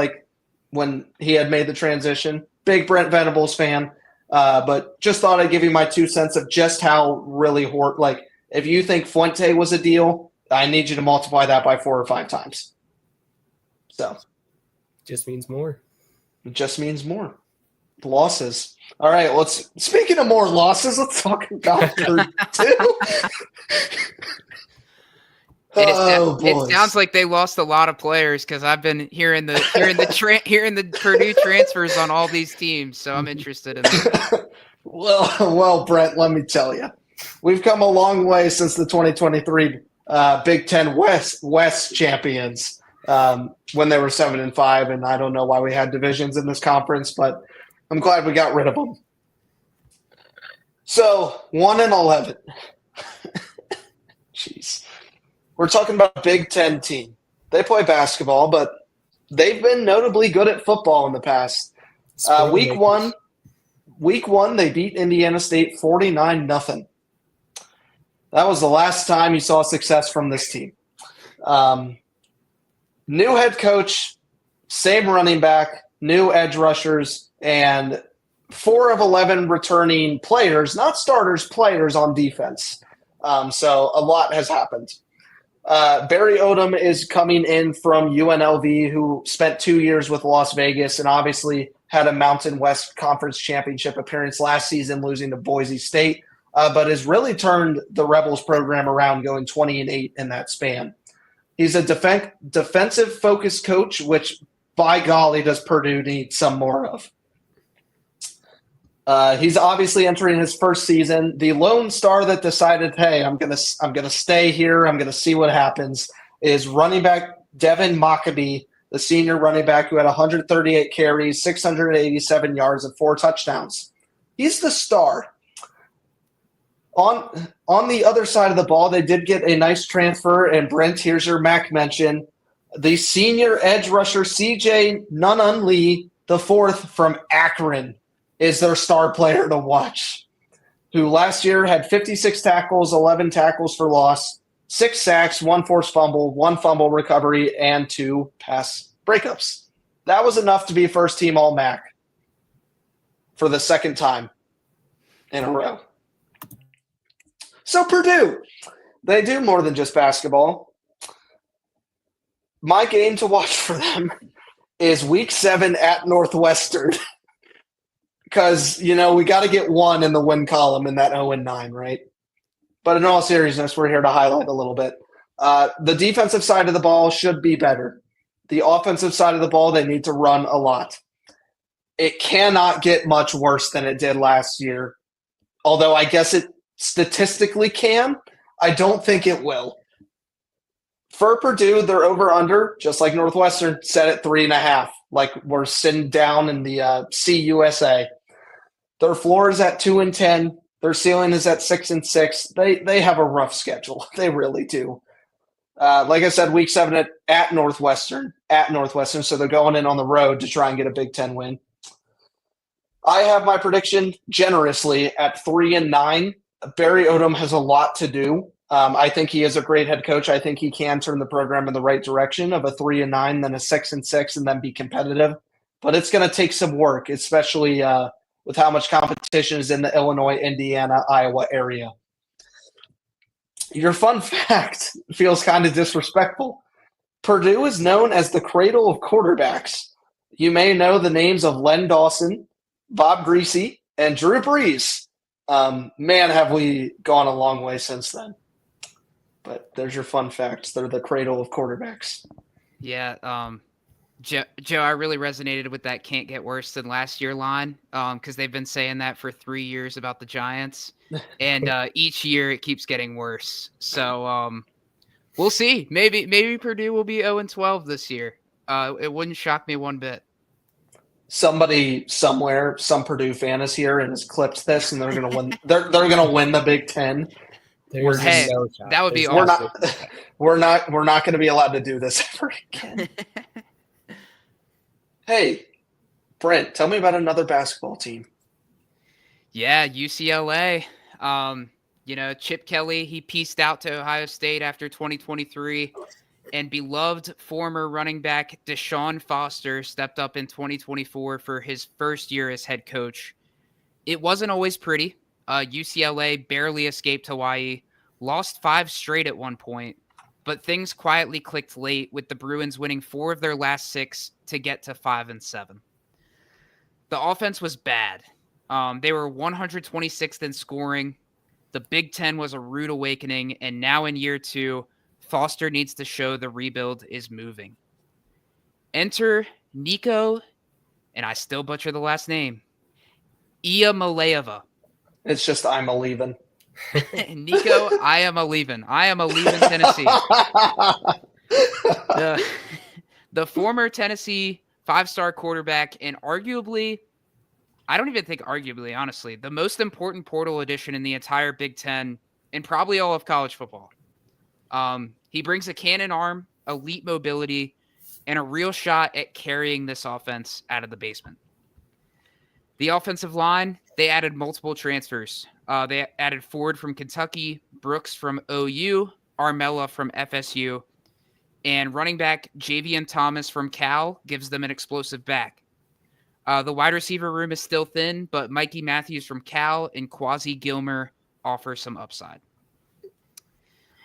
[SPEAKER 1] when he had made the transition. Big Brent Venables fan. But just thought I'd give you my 2 cents of just how really if you think Fuente was a deal, I need you to multiply that by 4 or 5 times. So.
[SPEAKER 3] Just means more.
[SPEAKER 1] It just means more. Losses. All right, speaking of more losses, let's talk about Purdue.
[SPEAKER 2] It sounds like they lost a lot of players because I've been hearing the Purdue transfers on all these teams, so I'm interested in that.
[SPEAKER 1] Well, Brent, let me tell you, we've come a long way since the 2023 Big Ten West champions when they were 7-5, and I don't know why we had divisions in this conference, but I'm glad we got rid of them. So 1-11. Jeez. We're talking about a Big Ten team. They play basketball, but they've been notably good at football in the past. Week one, they beat Indiana State 49-0. That was the last time you saw success from this team. New head coach, same running back, new edge rushers, and 4 of 11 returning players, not starters, players on defense. So a lot has happened. Barry Odom is coming in from UNLV, who spent 2 years with Las Vegas and obviously had a Mountain West Conference Championship appearance last season, losing to Boise State, but has really turned the Rebels program around, going 20-8 in that span. He's a defensive-focused coach, which, by golly, does Purdue need some more of. He's obviously entering his first season. The lone star that decided, hey, I'm gonna stay here, I'm gonna see what happens, is running back Devin Mockabee the senior running back who had 138 carries, 687 yards, and 4 touchdowns. He's the star. On the other side of the ball, they did get a nice transfer, and Brent, here's your Mac mention. The senior edge rusher, C.J. Nunun Lee, the fourth from Akron, is their star player to watch, who last year had 56 tackles, 11 tackles for loss, 6 sacks, 1 forced fumble, 1 fumble recovery, and 2 pass breakups. That was enough to be first-team All-MAC for the second time in a row. So Purdue, they do more than just basketball. My game to watch for them is Week 7 at Northwestern. Because, we got to get 1 in the win column in that 0-9, right? But in all seriousness, we're here to highlight a little bit. The defensive side of the ball should be better. The offensive side of the ball, they need to run a lot. It cannot get much worse than it did last year. Although I guess it statistically can. I don't think it will. For Purdue, they're over-under, just like Northwestern, set at 3.5. Like we're sitting down in the CUSA. Their floor is at 2-10. Their ceiling is at 6-6. They have a rough schedule. They really do. Like I said, Week 7 at Northwestern. So they're going in on the road to try and get a Big Ten win. I have my prediction generously at 3-9. Barry Odom has a lot to do. I think he is a great head coach. I think he can turn the program in the right direction of a 3-9, then a 6-6, and then be competitive. But it's going to take some work, especially with how much competition is in the Illinois, Indiana, Iowa area. Your fun fact feels kind of disrespectful. Purdue is known as the cradle of quarterbacks. You may know the names of Len Dawson, Bob Greasy, and Drew Brees. Man, have we gone a long way since then. But there's your fun facts. They're the cradle of quarterbacks.
[SPEAKER 2] Yeah, Joe, I really resonated with that can't get worse than last year line because they've been saying that for 3 years about the Giants. And each year it keeps getting worse. So we'll see. Maybe Purdue will be 0-12 this year. It wouldn't shock me one bit.
[SPEAKER 1] Somebody somewhere, some Purdue fan is here and has clipped this, and they're going to win. They're going to win the Big Ten.
[SPEAKER 2] Hey, that would be awesome.
[SPEAKER 1] We're not going to be allowed to do this ever again. Hey, Brent, tell me about another basketball team.
[SPEAKER 2] Yeah, UCLA. Chip Kelly, he pieced out to Ohio State after 2023, and beloved former running back Deshaun Foster stepped up in 2024 for his first year as head coach. It wasn't always pretty. UCLA barely escaped Hawaii, lost 5 straight at one point, but things quietly clicked late with the Bruins winning 4 of their last 6 to get to 5-7. The offense was bad. They were 126th in scoring. The Big Ten was a rude awakening, and now in year 2, Foster needs to show the rebuild is moving. Enter Nico, and I still butcher the last name, Iamaleava.
[SPEAKER 1] It's just I'm a leaving.
[SPEAKER 2] Nico, I am a leaving Tennessee. The former Tennessee 5-star quarterback and honestly, the most important portal addition in the entire Big Ten and probably all of college football. He brings a cannon arm, elite mobility, and a real shot at carrying this offense out of the basement. The offensive line, they added multiple transfers. They added Ford from Kentucky, Brooks from OU, Armella from FSU, and running back Javian Thomas from Cal gives them an explosive back. The wide receiver room is still thin, but Mikey Matthews from Cal and Quasi Gilmer offer some upside.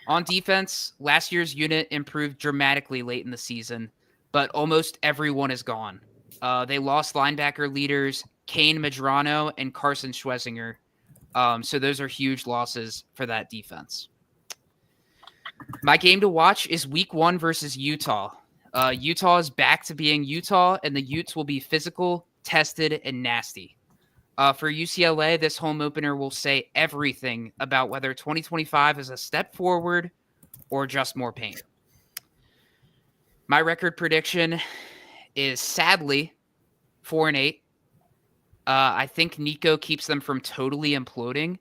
[SPEAKER 2] On defense, last year's unit improved dramatically late in the season, but almost everyone is gone. They lost linebacker leaders Kane Medrano and Carson Schwesinger. So those are huge losses for that defense. My game to watch is Week 1 versus Utah. Utah is back to being Utah, and the Utes will be physical, tested, and nasty. For UCLA, this home opener will say everything about whether 2025 is a step forward or just more pain. My record prediction is sadly 4-8. I think Nico keeps them from totally imploding,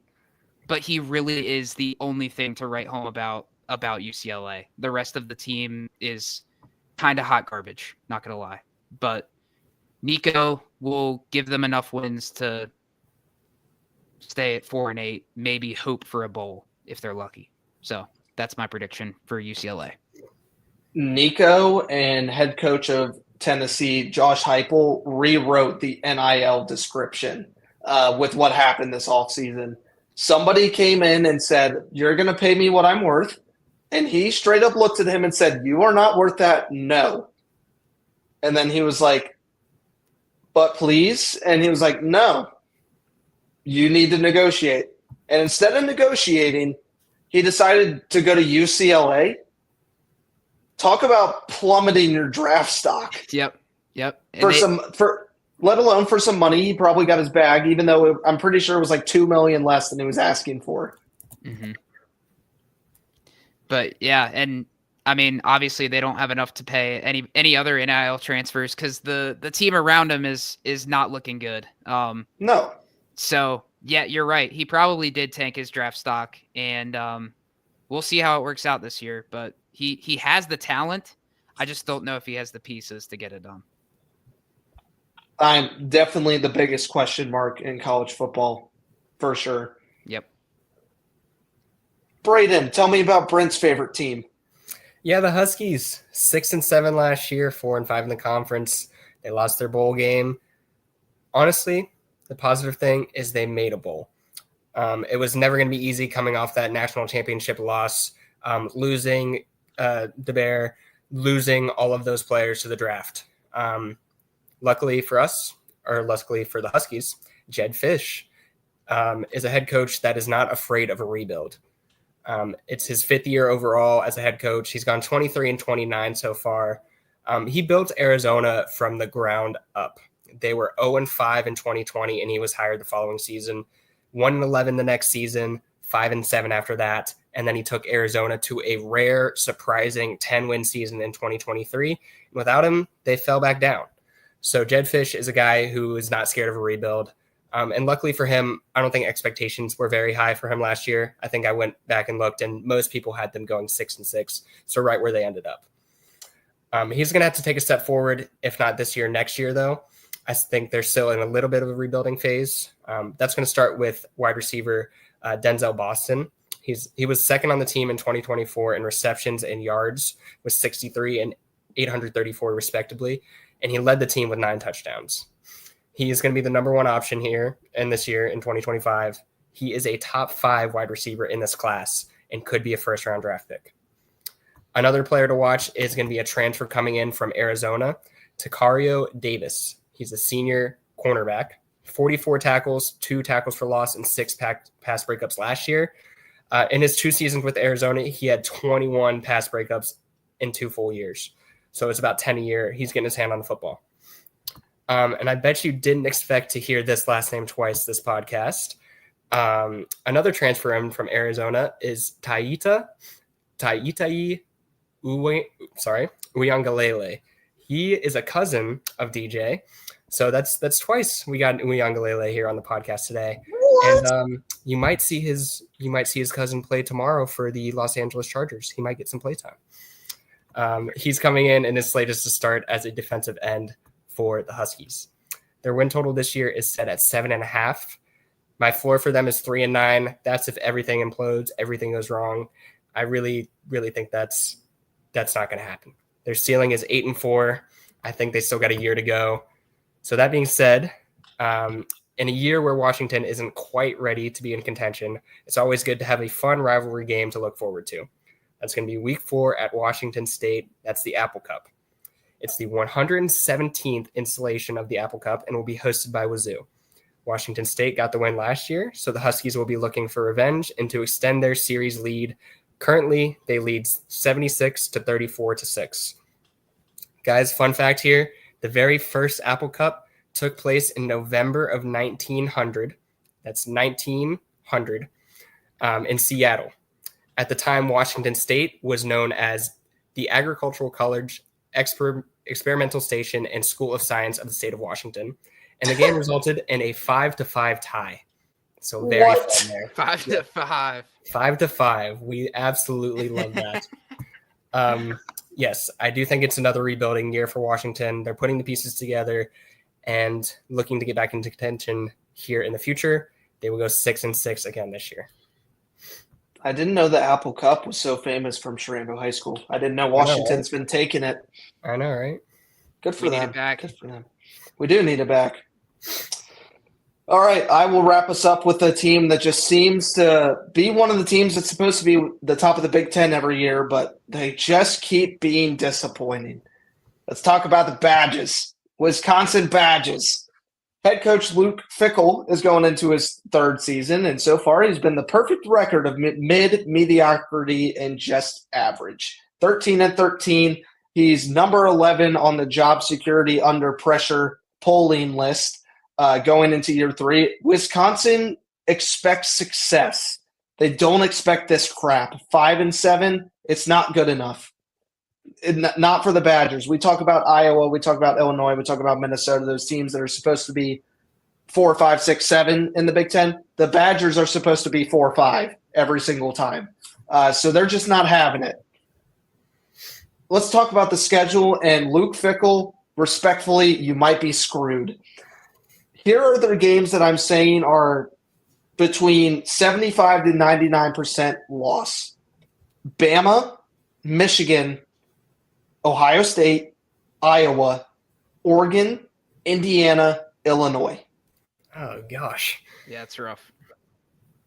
[SPEAKER 2] but he really is the only thing to write home about UCLA. The rest of the team is kind of hot garbage, not going to lie. But Nico will give them enough wins to stay at 4-8, maybe hope for a bowl if they're lucky. So that's my prediction for UCLA.
[SPEAKER 1] Nico and head coach of Tennessee, Josh Heupel, rewrote the NIL description with what happened this offseason. Somebody came in and said, "You're going to pay me what I'm worth." And he straight up looked at him and said, "You are not worth that. No." And then he was like, "But please." And he was like, "No, you need to negotiate." And instead of negotiating, he decided to go to UCLA. Talk about plummeting your draft stock.
[SPEAKER 2] Yep.
[SPEAKER 1] Let alone for some money, he probably got his bag, even though I'm pretty sure it was like $2 million less than he was asking for.
[SPEAKER 2] Mm-hmm. But yeah, and I mean, obviously they don't have enough to pay any other NIL transfers because the team around him is not looking good.
[SPEAKER 1] No.
[SPEAKER 2] So yeah, you're right. He probably did tank his draft stock, and we'll see how it works out this year. But he has the talent. I just don't know if he has the pieces to get it done.
[SPEAKER 1] I'm definitely the biggest question mark in college football, for sure.
[SPEAKER 2] Yep.
[SPEAKER 1] Braden, tell me about Brent's favorite team.
[SPEAKER 3] Yeah, the Huskies, 6-7 last year, 4-5 in the conference. They lost their bowl game. Honestly, the positive thing is they made a bowl. It was never going to be easy coming off that national championship loss, losing DeBear, losing all of those players to the draft. Luckily for us, or luckily for the Huskies, Jedd Fisch is a head coach that is not afraid of a rebuild. It's his 5th year overall as a head coach. He's gone 23-29 so far. He built Arizona from the ground up. They were 0-5 in 2020, and he was hired the following season. 1-11 the next season, 5-7 after that, and then he took Arizona to a rare, surprising 10-win season in 2023. Without him, they fell back down. So Jedd Fisch is a guy who is not scared of a rebuild. And luckily for him, I don't think expectations were very high for him last year. I think I went back and looked, and most people had them going 6-6, so right where they ended up. He's going to have to take a step forward, if not this year, next year, though. I think they're still in a little bit of a rebuilding phase. That's going to start with wide receiver Denzel Boston. He was second on the team in 2024 in receptions and yards with 63 and 834 respectively, and he led the team with 9 touchdowns. He is going to be the number 1 option here in this year in 2025. He is a top 5 wide receiver in this class and could be a first-round draft pick. Another player to watch is going to be a transfer coming in from Arizona, Tacario Davis. He's a senior cornerback, 44 tackles, 2 tackles for loss, and 6 pass breakups last year. In his 2 seasons with Arizona, he had 21 pass breakups in 2 full years. So it's about 10 a year. He's getting his hand on the football. And I bet you didn't expect to hear this last name twice this podcast. Another transfer in from Arizona is Taitai Uyangalele. He is a cousin of DJ. So that's twice we got Uyangalele here on the podcast today. What? And you might see his cousin play tomorrow for the Los Angeles Chargers. He might get some playtime. He's coming in, and his slate is to start as a defensive end for the Huskies. Their win total this year is set at 7.5. My floor for them is 3-9. That's if everything implodes, everything goes wrong. I really, really think that's not going to happen. Their ceiling is 8-4. I think they still got a year to go. So that being said, in a year where Washington isn't quite ready to be in contention, it's always good to have a fun rivalry game to look forward to. That's going to be week 4 at Washington State. That's the Apple Cup. It's the 117th installation of the Apple Cup and will be hosted by Wazoo. Washington State got the win last year, so the Huskies will be looking for revenge and to extend their series lead. Currently, they lead 76-34-6. Guys, fun fact here, the very first Apple Cup took place in November of 1900. That's 1900 in Seattle. At the time, Washington State was known as the Agricultural College Experimental Station and School of Science of the state of Washington. And the game resulted in a 5-5 tie. So very fun there.
[SPEAKER 2] 5-5.
[SPEAKER 3] 5-5. We absolutely love that. Yes, I do think it's another rebuilding year for Washington. They're putting the pieces together and looking to get back into contention here in the future. They will go 6-6 again this year.
[SPEAKER 1] I didn't know the Apple Cup was so famous from Shenango High School. I didn't know Washington's been taking it.
[SPEAKER 3] I know, right?
[SPEAKER 1] Good for
[SPEAKER 2] We
[SPEAKER 1] them.
[SPEAKER 2] need it back.
[SPEAKER 1] Good for them. We do need it back. All right, I will wrap us up with a team that just seems to be one of the teams that's supposed to be the top of the Big Ten every year, but they just keep being disappointing. Let's talk about the Badgers. Wisconsin Badgers. Head coach Luke Fickell is going into his third season, and so far he's been the perfect record of mid-mediocrity and just average. 13-13. He's number 11 on the job security under pressure polling list. Going into year 3, Wisconsin expects success. They don't expect this crap. 5-7, it's not good enough. Not for the Badgers. We talk about Iowa, we talk about Illinois, we talk about Minnesota, those teams that are supposed to be 4, 5, 6, 7 in the Big Ten. The Badgers are supposed to be 4 or 5 every single time. So they're just not having it. Let's talk about the schedule, and Luke Fickell, respectfully, you might be screwed. Here are the games that I'm saying are between 75 to 99% loss. Bama, Michigan, Ohio State, Iowa, Oregon, Indiana, Illinois.
[SPEAKER 3] Oh, gosh.
[SPEAKER 2] Yeah, it's rough.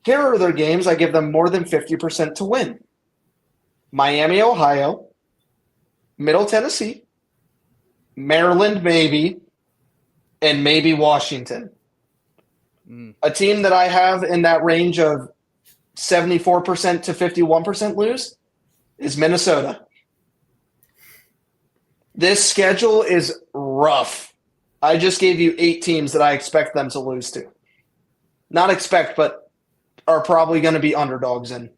[SPEAKER 1] Here are their games I give them more than 50% to win. Miami, Ohio, Middle Tennessee, Maryland maybe, and maybe Washington. A team that I have in that range of 74% to 51% lose is Minnesota. This schedule is rough. I just gave you 8 teams that I expect them to lose to. Not expect, but are probably going to be underdogs in.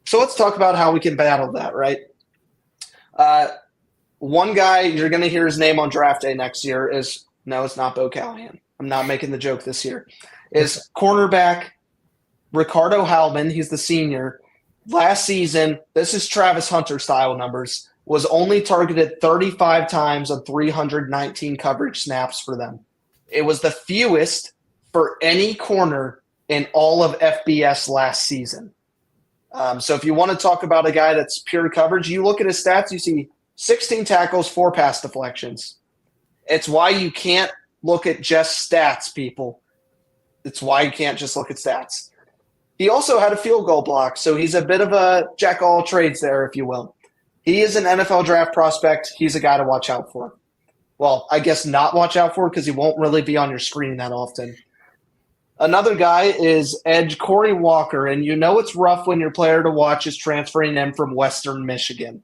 [SPEAKER 1] So let's talk about how we can battle that, right? One guy, you're going to hear his name on draft day next year is, no, it's not Bo Callahan. I'm not making the joke this year. Is cornerback Ricardo Hallman. He's the senior. Last season, this is Travis Hunter style numbers, was only targeted 35 times on 319 coverage snaps for them. It was the fewest for any corner in all of FBS last season. So if you want to talk about a guy that's pure coverage, you look at his stats, you see 16 tackles, 4 pass deflections. It's why you can't look at just stats, people. It's why you can't just look at stats. He also had a field goal block, so he's a bit of a jack of all trades there, if you will. He is an NFL draft prospect. He's a guy to watch out for. Well, I guess not watch out for because he won't really be on your screen that often. Another guy is edge Corey Walker, and you know it's rough when your player to watch is transferring in from Western Michigan.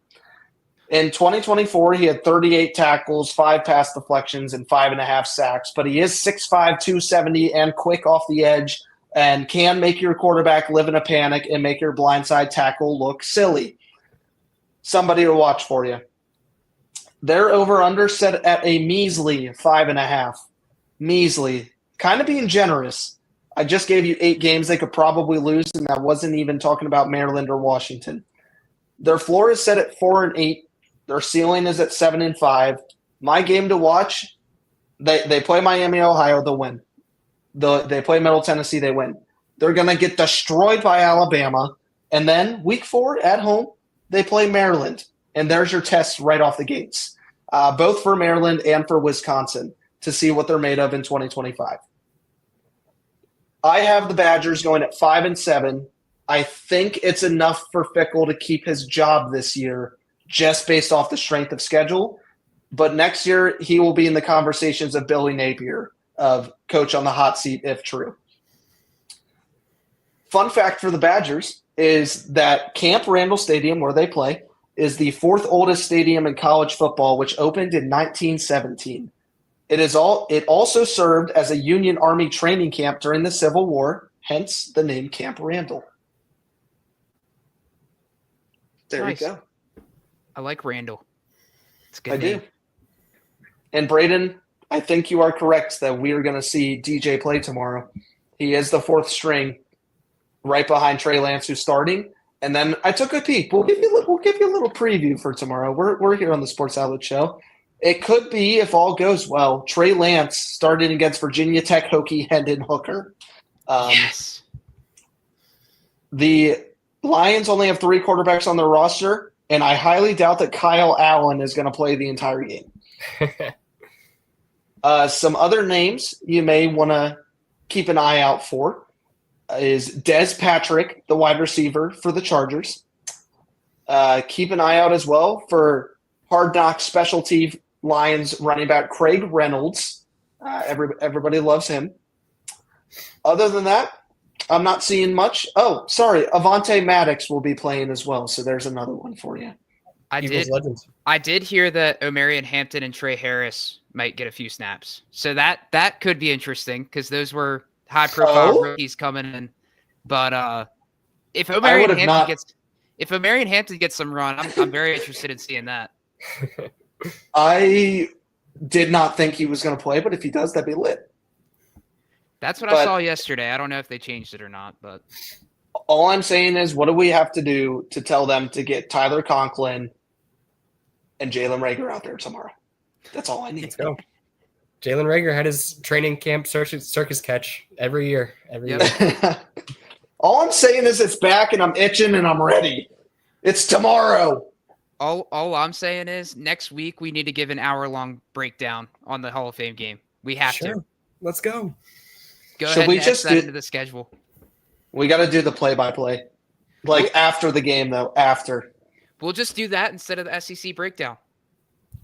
[SPEAKER 1] In 2024, he had 38 tackles, 5 pass deflections, and 5.5 sacks, but he is 6'5", 270, and quick off the edge and can make your quarterback live in a panic and make your blindside tackle look silly. Somebody to watch for you. Their over-under set at a measly 5.5. Measly. Kind of being generous. I just gave you 8 games they could probably lose, and I wasn't even talking about Maryland or Washington. Their floor is set at 4-8. Their ceiling is at 7-5. My game to watch, they play Miami, Ohio, they'll win. They play Middle Tennessee, they win. They're going to get destroyed by Alabama. And then week 4 at home, they play Maryland. And there's your test right off the gates, both for Maryland and for Wisconsin, to see what they're made of in 2025. I have the Badgers going at 5-7. I think it's enough for Fickell to keep his job this year just based off the strength of schedule. But next year, he will be in the conversations of Billy Napier, of coach on the hot seat, if true. Fun fact for the Badgers is that Camp Randall Stadium, where they play, is the 4th oldest stadium in college football, which opened in 1917. It also served as a Union Army training camp during the Civil War, hence the name Camp Randall. There
[SPEAKER 2] Nice.
[SPEAKER 1] you go.
[SPEAKER 2] I like Randall. It's a good
[SPEAKER 1] I
[SPEAKER 2] name.
[SPEAKER 1] do. And Braden, I think you are correct that we are going to see DJ play tomorrow. He is the fourth string, right behind Trey Lance, who's starting. And then I took a peek. We'll give you a little preview for tomorrow. We're here on the Sports Outlet Show. It could be, if all goes well, Trey Lance starting against Virginia Tech Hokie Hendon Hooker.
[SPEAKER 2] Yes.
[SPEAKER 1] The Lions only have 3 quarterbacks on their roster, and I highly doubt that Kyle Allen is going to play the entire game. Some other names you may want to keep an eye out for is Des Patrick, the wide receiver for the Chargers. Keep an eye out as well for Hard Knocks specialty Lions running back Craig Reynolds. Everybody loves him. Other than that, I'm not seeing much. Oh, sorry, Avante Maddox will be playing as well, so there's another one for you.
[SPEAKER 2] I did hear that Omarion Hampton and Trey Harris might get a few snaps. So that could be interesting because those were high-profile rookies coming in. But if Omarion Hampton gets some run, I'm very interested in seeing that.
[SPEAKER 1] I did not think he was going to play, but if he does, that'd be lit.
[SPEAKER 2] That's what I saw yesterday. I don't know if they changed it or not, but
[SPEAKER 1] all I'm saying is, what do we have to do to tell them to get Tyler Conklin and Jalen Reagor out there tomorrow? That's all I need.
[SPEAKER 3] Let's go. Jalen Reagor had his training camp circus catch every year.
[SPEAKER 1] All I'm saying is it's back and I'm itching and I'm ready. It's tomorrow.
[SPEAKER 2] All I'm saying is next week we need to give an hour-long breakdown on the Hall of Fame game. We have to.
[SPEAKER 3] Let's go.
[SPEAKER 2] Go ahead and add that into the schedule.
[SPEAKER 1] We got to do the play-by-play. After the game, though. After.
[SPEAKER 2] We'll just do that instead of the SEC breakdown.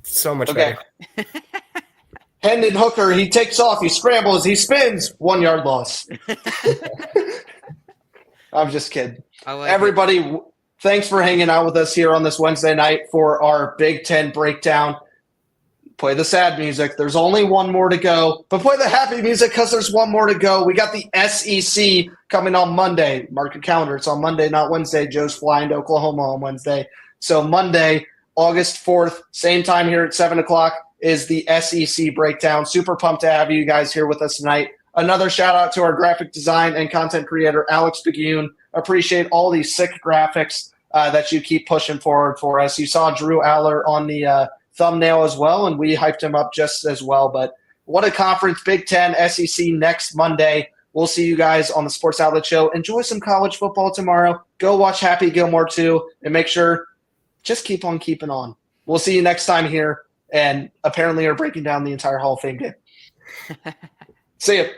[SPEAKER 3] So much better.
[SPEAKER 1] Hendon Hooker, he takes off, he scrambles, he spins. 1 yard loss. I'm just kidding. Everybody, thanks for hanging out with us here on this Wednesday night for our Big Ten breakdown. Play the sad music. There's only one more to go. But play the happy music because there's one more to go. We got the SEC coming on Monday. Mark your calendar. It's on Monday, not Wednesday. Joe's flying to Oklahoma on Wednesday. So Monday, August 4th, same time here at 7 o'clock is the SEC breakdown. Super pumped to have you guys here with us tonight. Another shout out to our graphic design and content creator, Alex Begune. Appreciate all these sick graphics that you keep pushing forward for us. You saw Drew Allar on the thumbnail as well, and we hyped him up just as well. But what a conference, Big Ten, SEC next Monday. We'll see you guys on the Sports Outlet Show. Enjoy some college football tomorrow. Go watch Happy Gilmore 2, and make sure just keep on keeping on. We'll see you next time here, and apparently are breaking down the entire Hall of Fame game. See you.